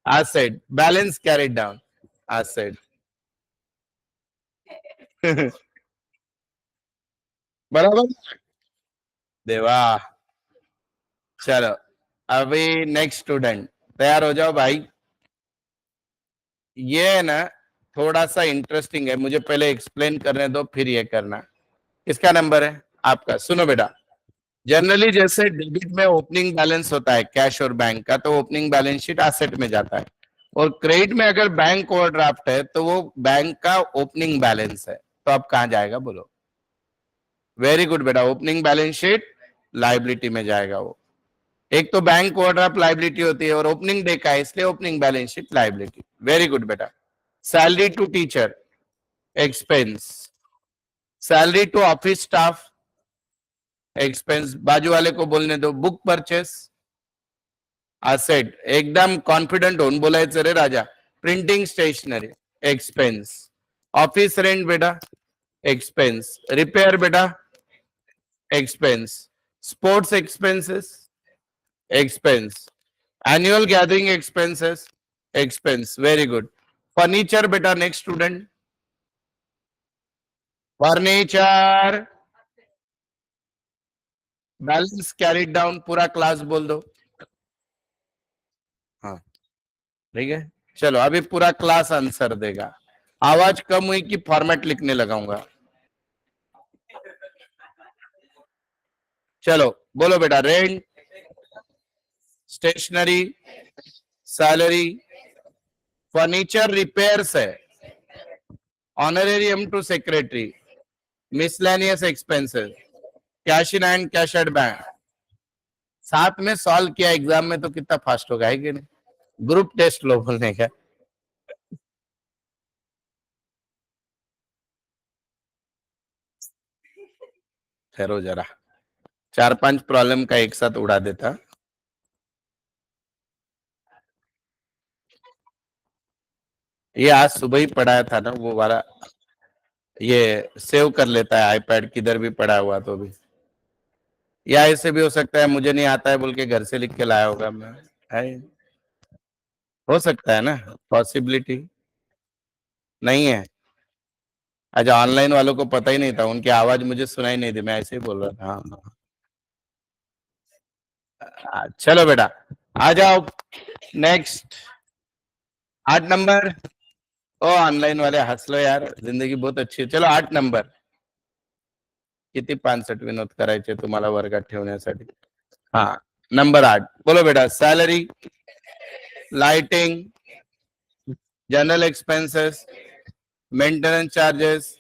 asset. Balance carried down, asset. बराबर देवा। चलो अभी नेक्स्ट स्टूडेंट, तैयार हो जाओ भाई। ये ना थोड़ा सा इंटरेस्टिंग है, मुझे पहले एक्सप्लेन करने दो फिर ये करना। किसका नंबर है? आपका। सुनो बेटा, जनरली जैसे डेबिट में ओपनिंग बैलेंस होता है कैश और बैंक का, तो ओपनिंग बैलेंस शीट एसेट में जाता है। और क्रेडिट में अगर बैंक ओवरड्राफ्ट है तो वो बैंक का ओपनिंग बैलेंस है। तो अब कहां जाएगा बोलो? वेरी गुड बेटा, ओपनिंग बैलेंस शीट लाइबिलिटी में जाएगा वो। एक तो बैंक ओवरड्राफ्ट लाइबिलिटी होती है और ओपनिंग डे का है, इसलिए opening balance sheet liability. Very good बेटा। Salary to teacher, expense. Salary to office staff, expense. बाजू वाले को बोलने दो। Book purchase, asset. एकदम कॉन्फिडेंट होऊन बोलायचं रे राजा। Printing stationery, expense. Office rent बेटा, एक्सपेंस। रिपेयर बेटा, expense. Sports expenses, expense. Annual gathering expenses, expense. Very good. Furniture बेटा, next student. Furniture, balance carried down. पूरा क्लास बोल दो। हाँ ठीक है, चलो अभी पूरा क्लास आंसर देगा। आवाज कम हुई कि फॉर्मेट लिखने लगाऊंगा। चलो बोलो बेटा। Rent, stationery, salary, furniture repairs है, honorarium to secretary, miscellaneous expenses, cash in and cash at bank. साथ में सॉल्व किया एग्जाम में तो कितना फास्ट होगा, है कि नहीं? ग्रुप टेस्ट लो बोलने का। ठहरो जरा, 4-5 प्रॉब्लम का एक साथ उड़ा देता। ये आज सुबह ही पढ़ाया था ना वो वाला, ये सेव कर लेता है आईपैड, किधर भी पढ़ा हुआ तो भी। या ऐसे भी हो सकता है मुझे नहीं आता है बोल के घर से लिख के लाया होगा मैं, है? हो सकता है ना, पॉसिबिलिटी नहीं है। अच्छा, ऑनलाइन वालों को पता ही नहीं था, उनकी आवाज मुझे सुनाई नहीं दी, मैं ऐसे ही बोल रहा था। हाँ, चलो बेटा आ जाओ नेक्स्ट। 8 नंबर। ओ ऑनलाइन वाले हंस लो यार, जिंदगी बहुत अच्छी आहे. चलो 8 नंबर. किती 65 विनोद करायचे तुम्हाला वर्गात ठेवण्यासाठी. हा नंबर 8 बोलो बेटा. Salary, lighting, general expenses, maintenance charges,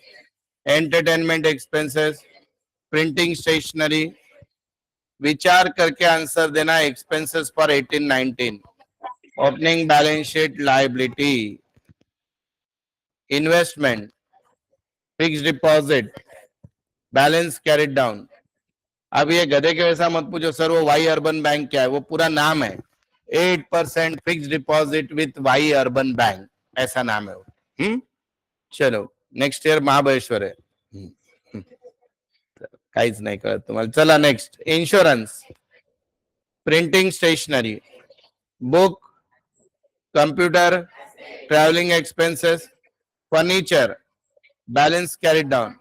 entertainment expenses, printing stationery. विचार करके आंसर देना. Expenses for 18-19. Opening balance sheet liability, investment, fix deposit, balance carried down. अब ये गधे के वैसा मत पूछो सर वो वाई अर्बन बैंक क्या है, वो पूरा नाम है. 8% fix deposit with Y urban bank, ऐसा नाम है वो. चलो नेक्स्ट ईयर महाबळेश्वर आहे. काहीच नाही कळत तुम्हाला. चला next. Insurance, printing stationery, book, computer, travelling expenses, furniture, balance carried down.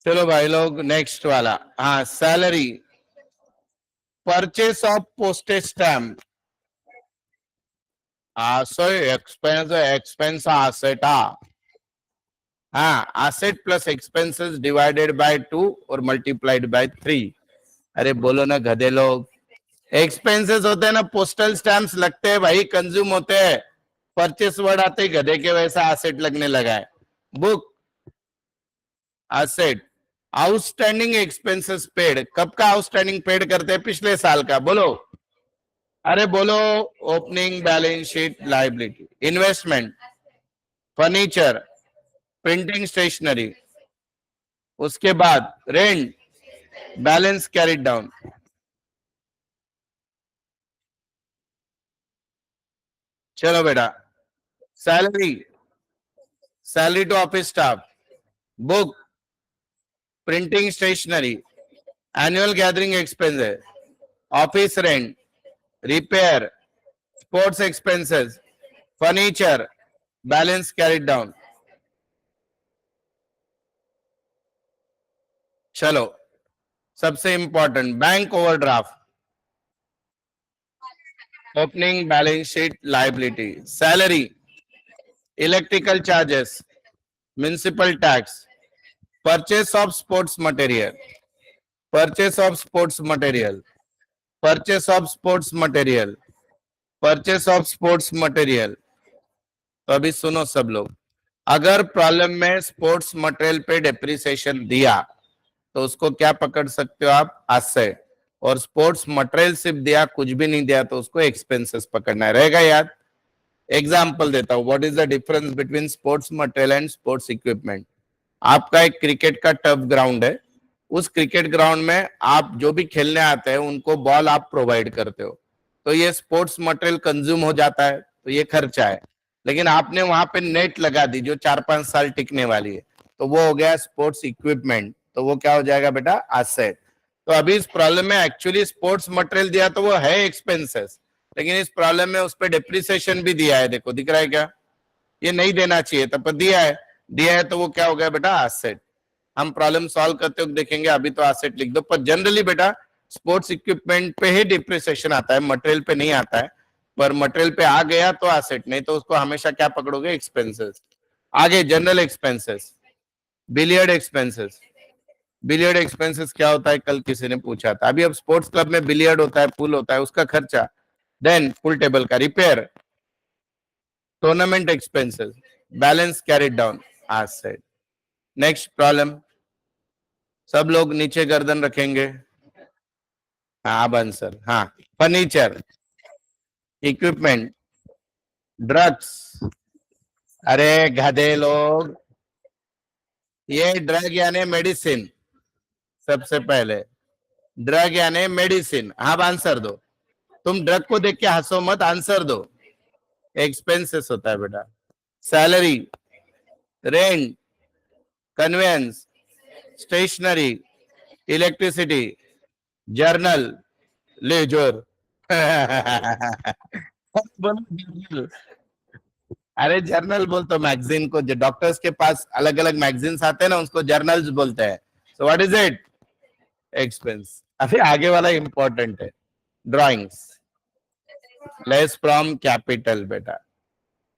चलो भाई लोग नेक्स्ट वाला. हाँ salary, purchase of postage stamp, expense आसेटा. हाँ asset plus expenses divided by 2 और मल्टीप्लाइड बाय 3. अरे बोलो ना गधे लोग. एक्सपेंसेस होते हैं ना, पोस्टल स्टैम्प्स लगते हैं भाई, कंज्यूम होते हैं. परचेस वर्ड आते ही गधे के वैसा एसेट लगने लगा है. Book, asset. Outstanding expenses paid, कब का आउटस्टैंडिंग पेड करते हैं? पिछले साल का. बोलो, अरे बोलो. Opening balance sheet liability. Investment, furniture, printing stationery, उसके बाद रेंट, बैलेंस कैरिड डाउन. चलो बेटा. Salary, salary to office staff, book, printing stationery, annual gathering expenses, office rent, repair, sports expenses, furniture, balance carried down. चलो सबसे important, bank overdraft, opening balance sheet liability. Salary, electrical charges, municipal tax, purchase of sports material, purchase of sports material, purchase of sports material, purchase of sports material. तो अभी सुनो सब लोग, अगर problem में sports material पे depreciation दिया तो उसको क्या पकड़ सकते हो आप? एसेट. और स्पोर्ट्स मटेरियल सिर्फ दिया, कुछ भी नहीं दिया तो उसको एक्सपेंसेस पकड़ना है. रहेगा याद? एग्जाम्पल देता हूं. What is the difference between sports material and sports equipment? आपका एक क्रिकेट का टर्फ ग्राउंड है. उस क्रिकेट ग्राउंड में आप जो भी खेलने आते हैं उनको बॉल आप प्रोवाइड करते हो, तो ये स्पोर्ट्स मटेरियल कंज्यूम हो जाता है, तो ये खर्चा है. लेकिन आपने वहां पे नेट लगा दी जो 4-5 साल टिकने वाली है, तो वो हो गया स्पोर्ट्स इक्विपमेंट. तो वो क्या हो जाएगा बेटा? एसेट. तो अभी इस प्रॉब्लम में एक्चुअली स्पोर्ट्स मटेरियल दिया तो वो है एक्सपेंसेस, लेकिन इस प्रॉब्लम में उस पर डेप्रिसिएशन भी दिया है. देखो दिख रहा है क्या? ये नहीं देना चाहिए था पर दिया है. दिया है तो वो क्या हो गया बेटा? एसेट. हम प्रॉब्लम सॉल्व करते हुए देखेंगे. अभी तो एसेट लिख दो. पर जनरली बेटा स्पोर्ट्स इक्विपमेंट पे ही डिप्रिसिएशन आता है, मटेरियल पे नहीं आता है. पर मटेरियल पे आ गया तो एसेट, नहीं तो उसको हमेशा क्या पकड़ोगे? एक्सपेंसेस. आगे general expenses, billiard expenses, billiard expenses क्या होता है, कल किसी ने पूछा था। अभी अब स्पोर्ट्स क्लब में बिलियर्ड होता है, पूल होता है, उसका खर्चा, देन पूल टेबल का repair, tournament expenses, balance carried down आज साइड। नेक्स्ट प्रॉब्लम, सब लोग नीचे गर्दन रखेंगे। हाँ अब आंसर, हाँ फर्नीचर, इक्विपमेंट, ड्रग्स। अरे गधे लोग, ये ड्रग यानी मेडिसिन, सबसे पहले ड्रग यानी मेडिसिन। अब आंसर दो, तुम ड्रग को देख के हंसो मत, आंसर दो। एक्सपेंसेस होता है बेटा, salary, rent, conveyance, stationery, electricity, journal, ledger. बोलो जर्नल। अरे जर्नल बोल तो मैगजीन को, जो डॉक्टर्स के पास अलग अलग मैगजीन्स आते हैं ना, उसको जर्नल्स बोलते हैं। So what is it, expense. अभी आगे वाला इंपॉर्टेंट है, ड्राइंग्स, लेस फ्रॉम कैपिटल बेटा।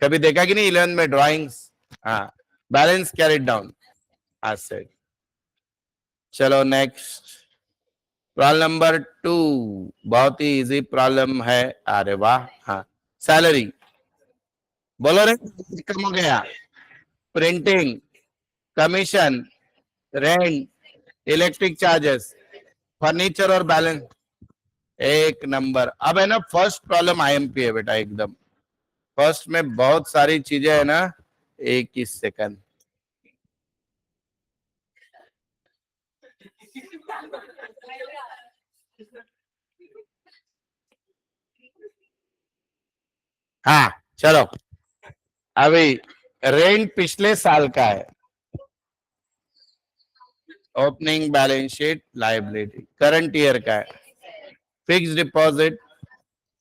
कभी देखा कि नहीं 11 में ड्राइंग्स? हाँ, बैलेंस कैरिड डाउन एसेट। चलो नेक्स्ट, प्रॉब्लम नंबर 2, बहुत ही इजी प्रॉब्लम है। अरे वाह, हाँ सैलरी, बोलो रे, कम हो गया। Printing, commission, rent, electric charges, furniture और बैलेंस। एक नंबर। अब है ना फर्स्ट प्रॉब्लम आईएमपी है बेटा एकदम। फर्स्ट में बहुत सारी चीजें है ना, एक ही सेकंड। हाँ चलो, अभी रेंट पिछले साल का है, opening balance sheet liability current year का है, fix deposit,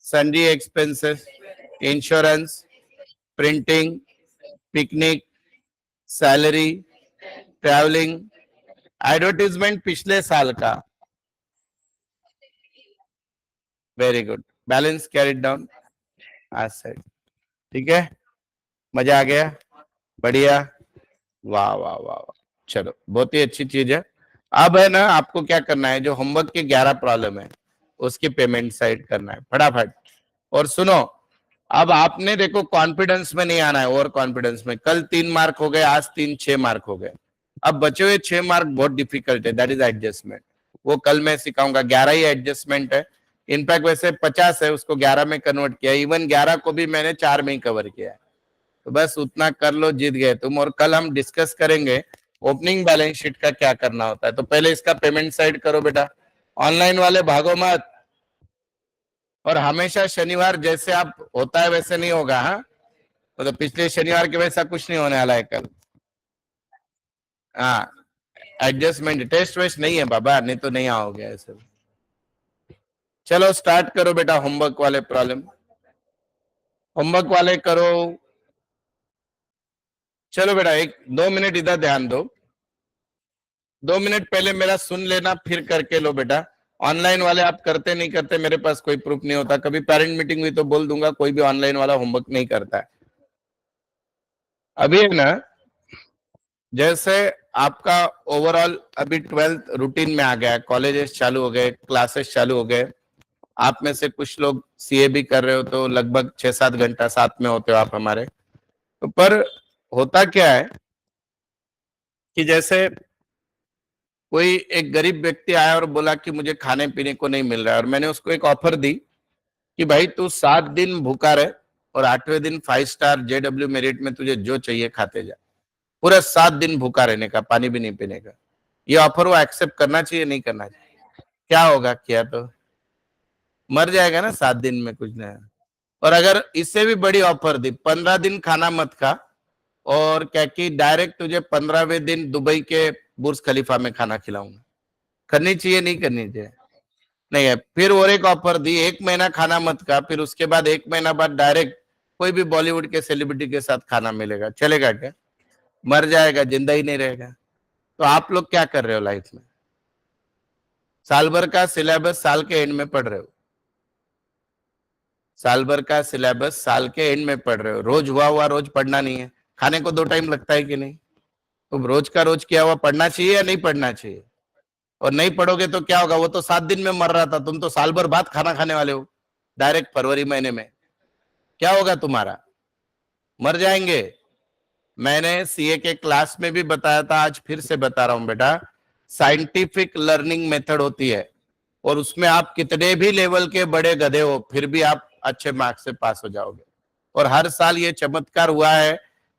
sundry expenses, insurance, printing, picnic, salary, travelling, advertisement पिछले साल का। Very good, balance carried down asset. ठीक है, मजा आ गया, बढ़िया, वाह वाह वाह वाह। चलो बहुत ही अच्छी चीज है। अब है ना आपको क्या करना है, जो होमवर्क के 11 प्रॉब्लम है उसकी पेमेंट साइड करना है फटाफट। और सुनो, अब आपने देखो कॉन्फिडेंस में नहीं आना है, ओवर कॉन्फिडेंस में। कल 3 मार्क हो गए, आज 6 मार्क हो गए। अब बचे हुए 6 मार्क बहुत डिफिकल्ट है, दैट इज एडजस्टमेंट। वो कल मैं सिखाऊंगा, 11 ही एडजस्टमेंट है। इनफैक्ट वैसे 50 है, उसको 11 में कन्वर्ट किया। इवन 11 को भी मैंने 4 में ही कवर किया है। तो बस उतना कर लो, जीत गए तुम। और कल हम डिस्कस करेंगे ओपनिंग बैलेंस शीट का क्या करना होता है। तो पहले इसका पेमेंट साइड करो बेटा, ऑनलाइन वाले भागो मत। और हमेशा शनिवार जैसे आप होता है वैसे नहीं होगा, हाँ तो पिछले शनिवार के वैसा कुछ नहीं होने वाला है कल। हाँ एडजस्टमेंट, टेस्ट वेस्ट नहीं है बाबा, नहीं तो नहीं आओगे ऐसे। चलो स्टार्ट करो बेटा, होमवर्क वाले प्रॉब्लम, होमवर्क वाले करो। चलो बेटा 1-2 मिनट इधर ध्यान दो, 2 मिनट पहले मेरा सुन लेना, फिर करके लो बेटा। ऑनलाइन वाले आप करते नहीं करते मेरे पास कोई प्रूफ नहीं होता। कभी पेरेंट मीटिंग हुई तो बोल दूंगा कोई भी ऑनलाइन वाला होमवर्क नहीं करता है। अभी है ना, जैसे आपका ओवरऑल अभी 12th रूटीन में आ गया है, कॉलेजेस चालू हो गए, क्लासेस चालू हो गए। आप में से कुछ लोग सीए भी कर रहे हो, तो लगभग 6-7 घंटा साथ में होते हो आप हमारे। तो पर होता क्या है कि जैसे कोई एक गरीब व्यक्ति आया और बोला कि मुझे खाने पीने को नहीं मिल रहा है, और मैंने उसको एक ऑफर दी कि भाई तू 7 दिन भूखा रहे और 8वें दिन 5 स्टार जेडब्ल्यू मेरिट में तुझे जो चाहिए खाते जा। पूरा 7 दिन भूखा रहने का, पानी भी नहीं पीने का। ये ऑफर वो एक्सेप्ट करना चाहिए, नहीं करना चाहिए? क्या होगा, किया तो मर जाएगा ना 7 दिन में, कुछ नहीं। और अगर इससे भी बड़ी ऑफर दी, 15 दिन खाना मत खा, और क्या कि डायरेक्ट तुझे 15वें दिन दुबई के बुर्ज खलीफा में खाना खिलाऊंगा, करनी चाहिए नहीं करनी चाहिए? नहीं है। फिर और एक ऑफर दी, 1 महीना खाना मत खा, फिर उसके बाद 1 महीना बाद डायरेक्ट कोई भी बॉलीवुड के सेलिब्रिटी के साथ खाना मिलेगा, चलेगा क्या? मर जाएगा, जिंदा ही नहीं रहेगा। तो आप लोग क्या कर रहे हो लाइफ में? साल भर का सिलेबस साल के एंड में पढ़ रहे हो, साल भर का सिलेबस साल के एंड में पढ़ रहे हो। रोज हुआ रोज पढ़ना नहीं है। खाने को 2 टाइम लगता है कि नहीं? तो रोज का रोज किया हुआ पढ़ना चाहिए या नहीं पढ़ना चाहिए? और नहीं पढ़ोगे तो क्या होगा? वो तो 7 दिन में मर रहा था, तुम तो साल भर बाद खाना खाने वाले हो डायरेक्ट फरवरी महीने में। क्या होगा तुम्हारा? मर जाएंगे। मैंने सीए के क्लास में भी बताया था, आज फिर से बता रहा हूं बेटा, साइंटिफिक लर्निंग मेथड होती है और उसमें आप कितने भी लेवल के बड़े गधे हो फिर भी आप अच्छे मार्क्स से पास हो जाओगे। और हर साल ये चमत्कार हुआ है,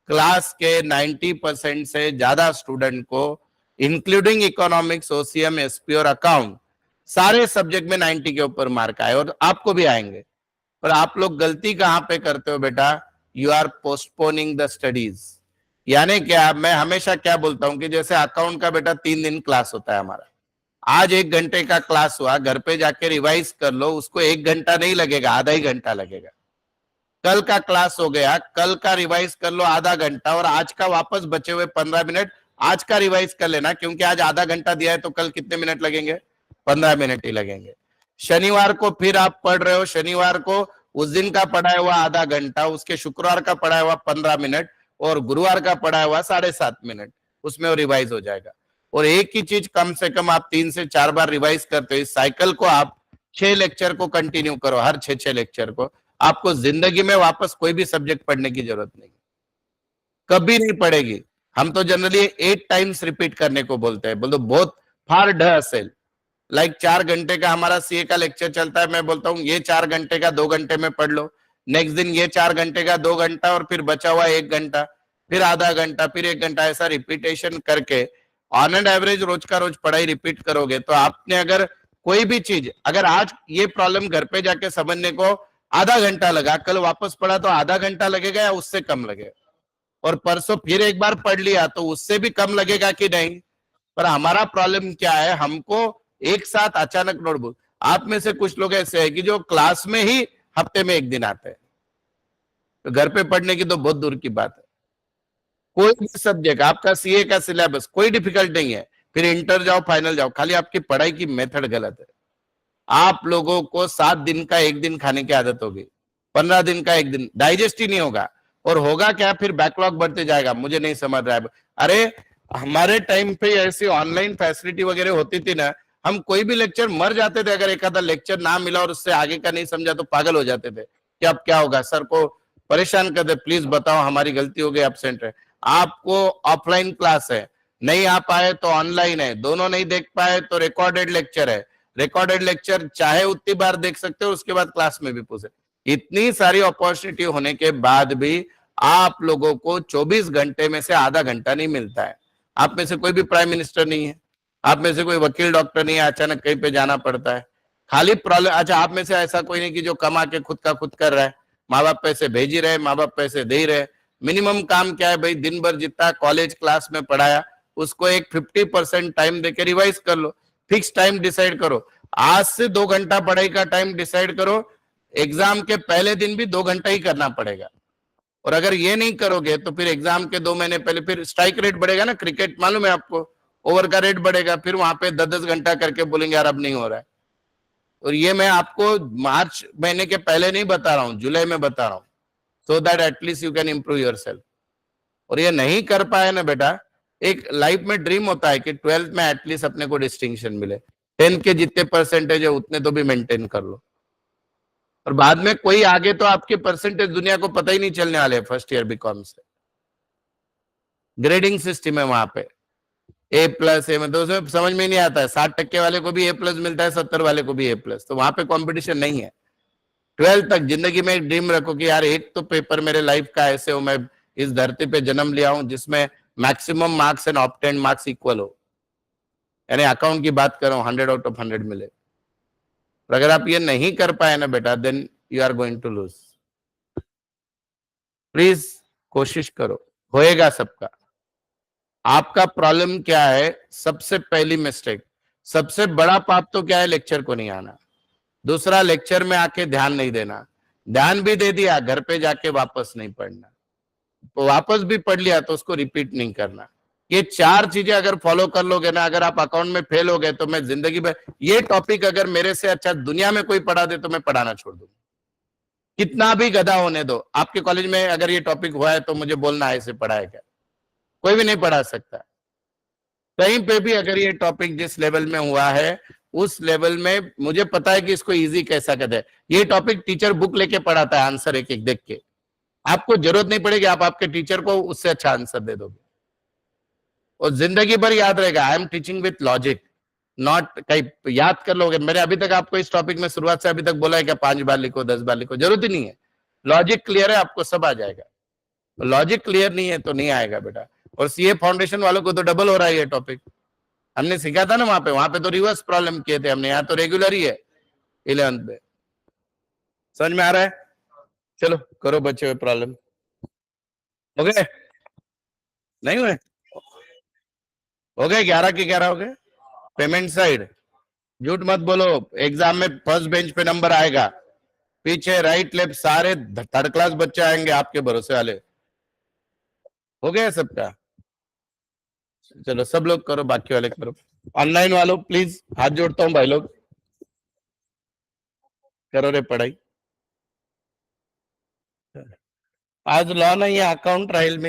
क्लास के 90% से ज्यादा स्टूडेंट को, इंक्लूडिंग इकोनॉमिक्स, ओसीएम, एसपी और अकाउंट, सारे सब्जेक्ट में 90 के ऊपर मार्क आए और आपको भी आएंगे। पर आप लोग गलती कहां पे करते हो बेटा? You are postponing the studies. यानी क्या, मैं हमेशा क्या बोलता हूं कि जैसे अकाउंट का बेटा 3 दिन क्लास होता है हमारा, आज 1 घंटे का क्लास हुआ, घर पे जाके रिवाइज कर लो, उसको 1 घंटा नहीं लगेगा, आधा ही घंटा लगेगा। कल का क्लास हो गया, कल का रिवाइज कर लो आधा घंटा, और आज का वापस बचे हुए 15 मिनट आज का रिवाइज कर लेना, क्योंकि आज आधा घंटा दिया है तो कल कितने मिनट लगेंगे? 15 मिनट ही लगेंगे। शनिवार को फिर आप पढ़ रहे हो, शनिवार को उस दिन का पढ़ाया हुआ आधा घंटा, उसके शुक्रवार का पढ़ाया हुआ 15 मिनट और गुरुवार का पढ़ाया हुआ 7.5 मिनट, उसमें वो रिवाइज हो जाएगा। और एक ही चीज कम से कम आप 3 से 4 बार रिवाइज करते हो। इस साइकिल को आप 6 लेक्चर को कंटिन्यू करो, हर 6 लेक्चर को। आपको जिंदगी में वापस कोई भी सब्जेक्ट पढ़ने की जरूरत नहीं, कभी नहीं पड़ेगी। हम तो जनरली 8 टाइम्स रिपीट करने को बोलते हैं, बोल दो बहुत फार ढ असेल। लाइक 4 घंटे का हमारा सीए का लेक्चर चलता है, मैं बोलता हूँ ये 4 घंटे का 2 घंटे में पढ़ लो, नेक्स्ट दिन ये 4 घंटे का 2 घंटा, और फिर बचा हुआ 1 घंटा, फिर आधा घंटा, फिर 1 घंटा, ऐसा रिपीटेशन करके ऑन एंड एवरेज रोज का रोज पढ़ाई रिपीट करोगे तो आपने अगर कोई भी चीज, अगर आज ये प्रॉब्लम घर पे जाके समझने को आधा घंटा लगा, कल वापस पढ़ा तो आधा घंटा लगेगा या उससे कम लगेगा? और परसों फिर एक बार पढ़ लिया तो उससे भी कम लगेगा कि नहीं? पर हमारा प्रॉब्लम क्या है, हमको एक साथ अचानक नोटबुक, आप में से कुछ लोग ऐसे हैं कि जो क्लास में ही हफ्ते में 1 दिन आते हैं, तो घर पे पढ़ने की तो बहुत दूर की बात है। कोई भी सब्जेक्ट, आपका सीए का सिलेबस कोई डिफिकल्ट नहीं है, फिर इंटर जाओ, फाइनल जाओ, खाली आपकी पढ़ाई की मेथड गलत है। आप लोगों को 7 दिन का 1 दिन खाने की आदत होगी, 15 दिन का 1 दिन, डाइजेस्ट ही नहीं होगा। और होगा क्या? फिर बैकलॉग बढ़ते जाएगा। मुझे नहीं समझ रहा है। अरे हमारे टाइम पे ऐसी ऑनलाइन फैसिलिटी वगैरह होती थी ना, हम कोई भी लेक्चर मर जाते थे, अगर एक आधा लेक्चर ना मिला और उससे आगे का नहीं समझा तो पागल हो जाते थे कि अब क्या होगा, सर को परेशान कर दे, प्लीज बताओ हमारी गलती हो गई, एब्सेंट है। आपको ऑफलाइन क्लास है, नहीं आ पाए तो ऑनलाइन है, दोनों नहीं देख पाए तो रिकॉर्डेड लेक्चर है, रिकॉर्डेड लेक्चर चाहे उतनी बार देख सकते हो, उसके बाद क्लास में भी पूछे। इतनी सारी अपॉर्चुनिटी होने के बाद भी आप लोगों को 24 घंटे में से आधा घंटा नहीं मिलता है। आप में से कोई भी प्राइम मिनिस्टर नहीं है, आप में से कोई वकील डॉक्टर नहीं है, अचानक कहीं पे जाना पड़ता है, खाली प्रॉब्लम। अच्छा, आप में से ऐसा कोई नहीं कि जो कमा के खुद का खुद कर रहा है, माँ बाप पैसे भेज ही रहे, माँ बाप पैसे दे ही रहे। मिनिमम काम क्या है भाई? दिन भर जितना कॉलेज क्लास में पढ़ाया उसको एक 50% टाइम देके रिवाइज कर लो। फिक्स टाइम डिसाइड करो, आज से 2 घंटा पढ़ाई का टाइम डिसाइड करो, एग्जाम के पहले दिन भी 2 घंटा ही करना पड़ेगा। और अगर ये नहीं करोगे तो फिर एग्जाम के 2 महीने पहले फिर स्ट्राइक रेट बढ़ेगा ना, क्रिकेट मालूम है आपको, ओवर का रेट बढ़ेगा, फिर वहां पे 10-10 घंटा करके बोलेंगे यार अब नहीं हो रहा है। और ये मैं आपको मार्च महीने के पहले नहीं बता रहा हूँ, जुलाई में बता रहा हूँ, so that at least you can improve yourself. और ये नहीं कर पाए ना बेटा, एक लाइफ में ड्रीम होता है कि 12th में एटलीस्ट अपने को डिस्टिंक्शन मिले, 10th के जितने परसेंटेज है उतने तो भी मेंटेन कर लो। और बाद में कोई आगे तो आपके परसेंटेज दुनिया को पता ही नहीं चलने वाले फर्स्ट ईयर बीकॉम से। ग्रेडिंग सिस्टम है वहां पे, A+ में तो उसमें समझ में नहीं आता है, 60% वाले को भी A+ मिलता है, 70 वाले को भी A+, तो वहां पे कंपटीशन नहीं है। 12th तक जिंदगी में एक ड्रीम रखो कि यार एक तो पेपर मेरे लाइफ का ऐसे हो, मैं इस धरती पे जन्म लिया हूं जिसमें maximum marks and obtained marks equal हो, यानी अकाउंट की बात कर रहा हूं, 100 आउट ऑफ 100 मिले। और अगर आप ये नहीं कर पाए ना बेटा, then you are going to lose. Please कोशिश करो, होएगा सबका। आपका प्रॉब्लम क्या है? सबसे पहली मिस्टेक, सबसे बड़ा पाप तो क्या है? लेक्चर को नहीं आना। दूसरा, लेक्चर में आके ध्यान नहीं देना, ध्यान भी दे दिया, घर पे जाके वापस नहीं पढ़ना, तो वापस भी पढ़ लिया तो उसको रिपीट नहीं करना। ये 4 चीजें अगर फॉलो कर लोगे ना, अगर आप अकाउंट में फेल हो गए तो मैं जिंदगी में ये टॉपिक अगर मेरे से अच्छा दुनिया में कोई पढ़ा दे तो मैं पढ़ाना छोड़ दूंगा, कितना भी गधा होने दो। आपके कॉलेज में अगर ये टॉपिक हुआ है तो मुझे बोलना है इसे पढ़ाया क्या, कोई भी नहीं पढ़ा सकता। कहीं पे भी अगर ये टॉपिक जिस लेवल में हुआ है उस लेवल में मुझे पता है कि इसको इजी कैसा कहते हैं। ये टॉपिक टीचर बुक लेके पढ़ाता है, आंसर एक एक देख के। आपको जरूरत नहीं पड़ेगी, आप आपके टीचर को उससे अच्छा आंसर दे दोगे और जिंदगी भर याद रहेगा। I am teaching with logic, not कहीं याद कर लोगे। मैंने अभी तक आपको इस टॉपिक में शुरुआत से अभी तक बोला है कि 5 बार लिखो 10 बार लिखो, जरूरत ही नहीं है। लॉजिक क्लियर है, आपको सब आ जाएगा। लॉजिक क्लियर नहीं है तो नहीं आएगा बेटा। और सीए फाउंडेशन वालों को तो डबल हो रहा है ये टॉपिक। हमने सीखा था ना वहां पे तो रिवर्स प्रॉब्लम किए थे हमने, यहाँ तो रेगुलर ही है 11th में। समझ में आ रहा है? चलो करो बच्चे हुए प्रॉब्लम। हो गए? नहीं हुए? हो गए 11 के 11 हो गए। पेमेंट साइड झूठ मत बोलो, एग्जाम में फर्स्ट बेंच पे नंबर आएगा, पीछे राइट लेफ्ट सारे थर्ड क्लास बच्चे आएंगे आपके भरोसे वाले। हो गया सबका? चलो सब लोग करो, बाकी वाले करो। ऑनलाइन वालों प्लीज हाथ जोड़ता हूं भाई लोग, करो रे पढ़ाई। आज लॉ नहीं है, अकाउंट ट्रायल में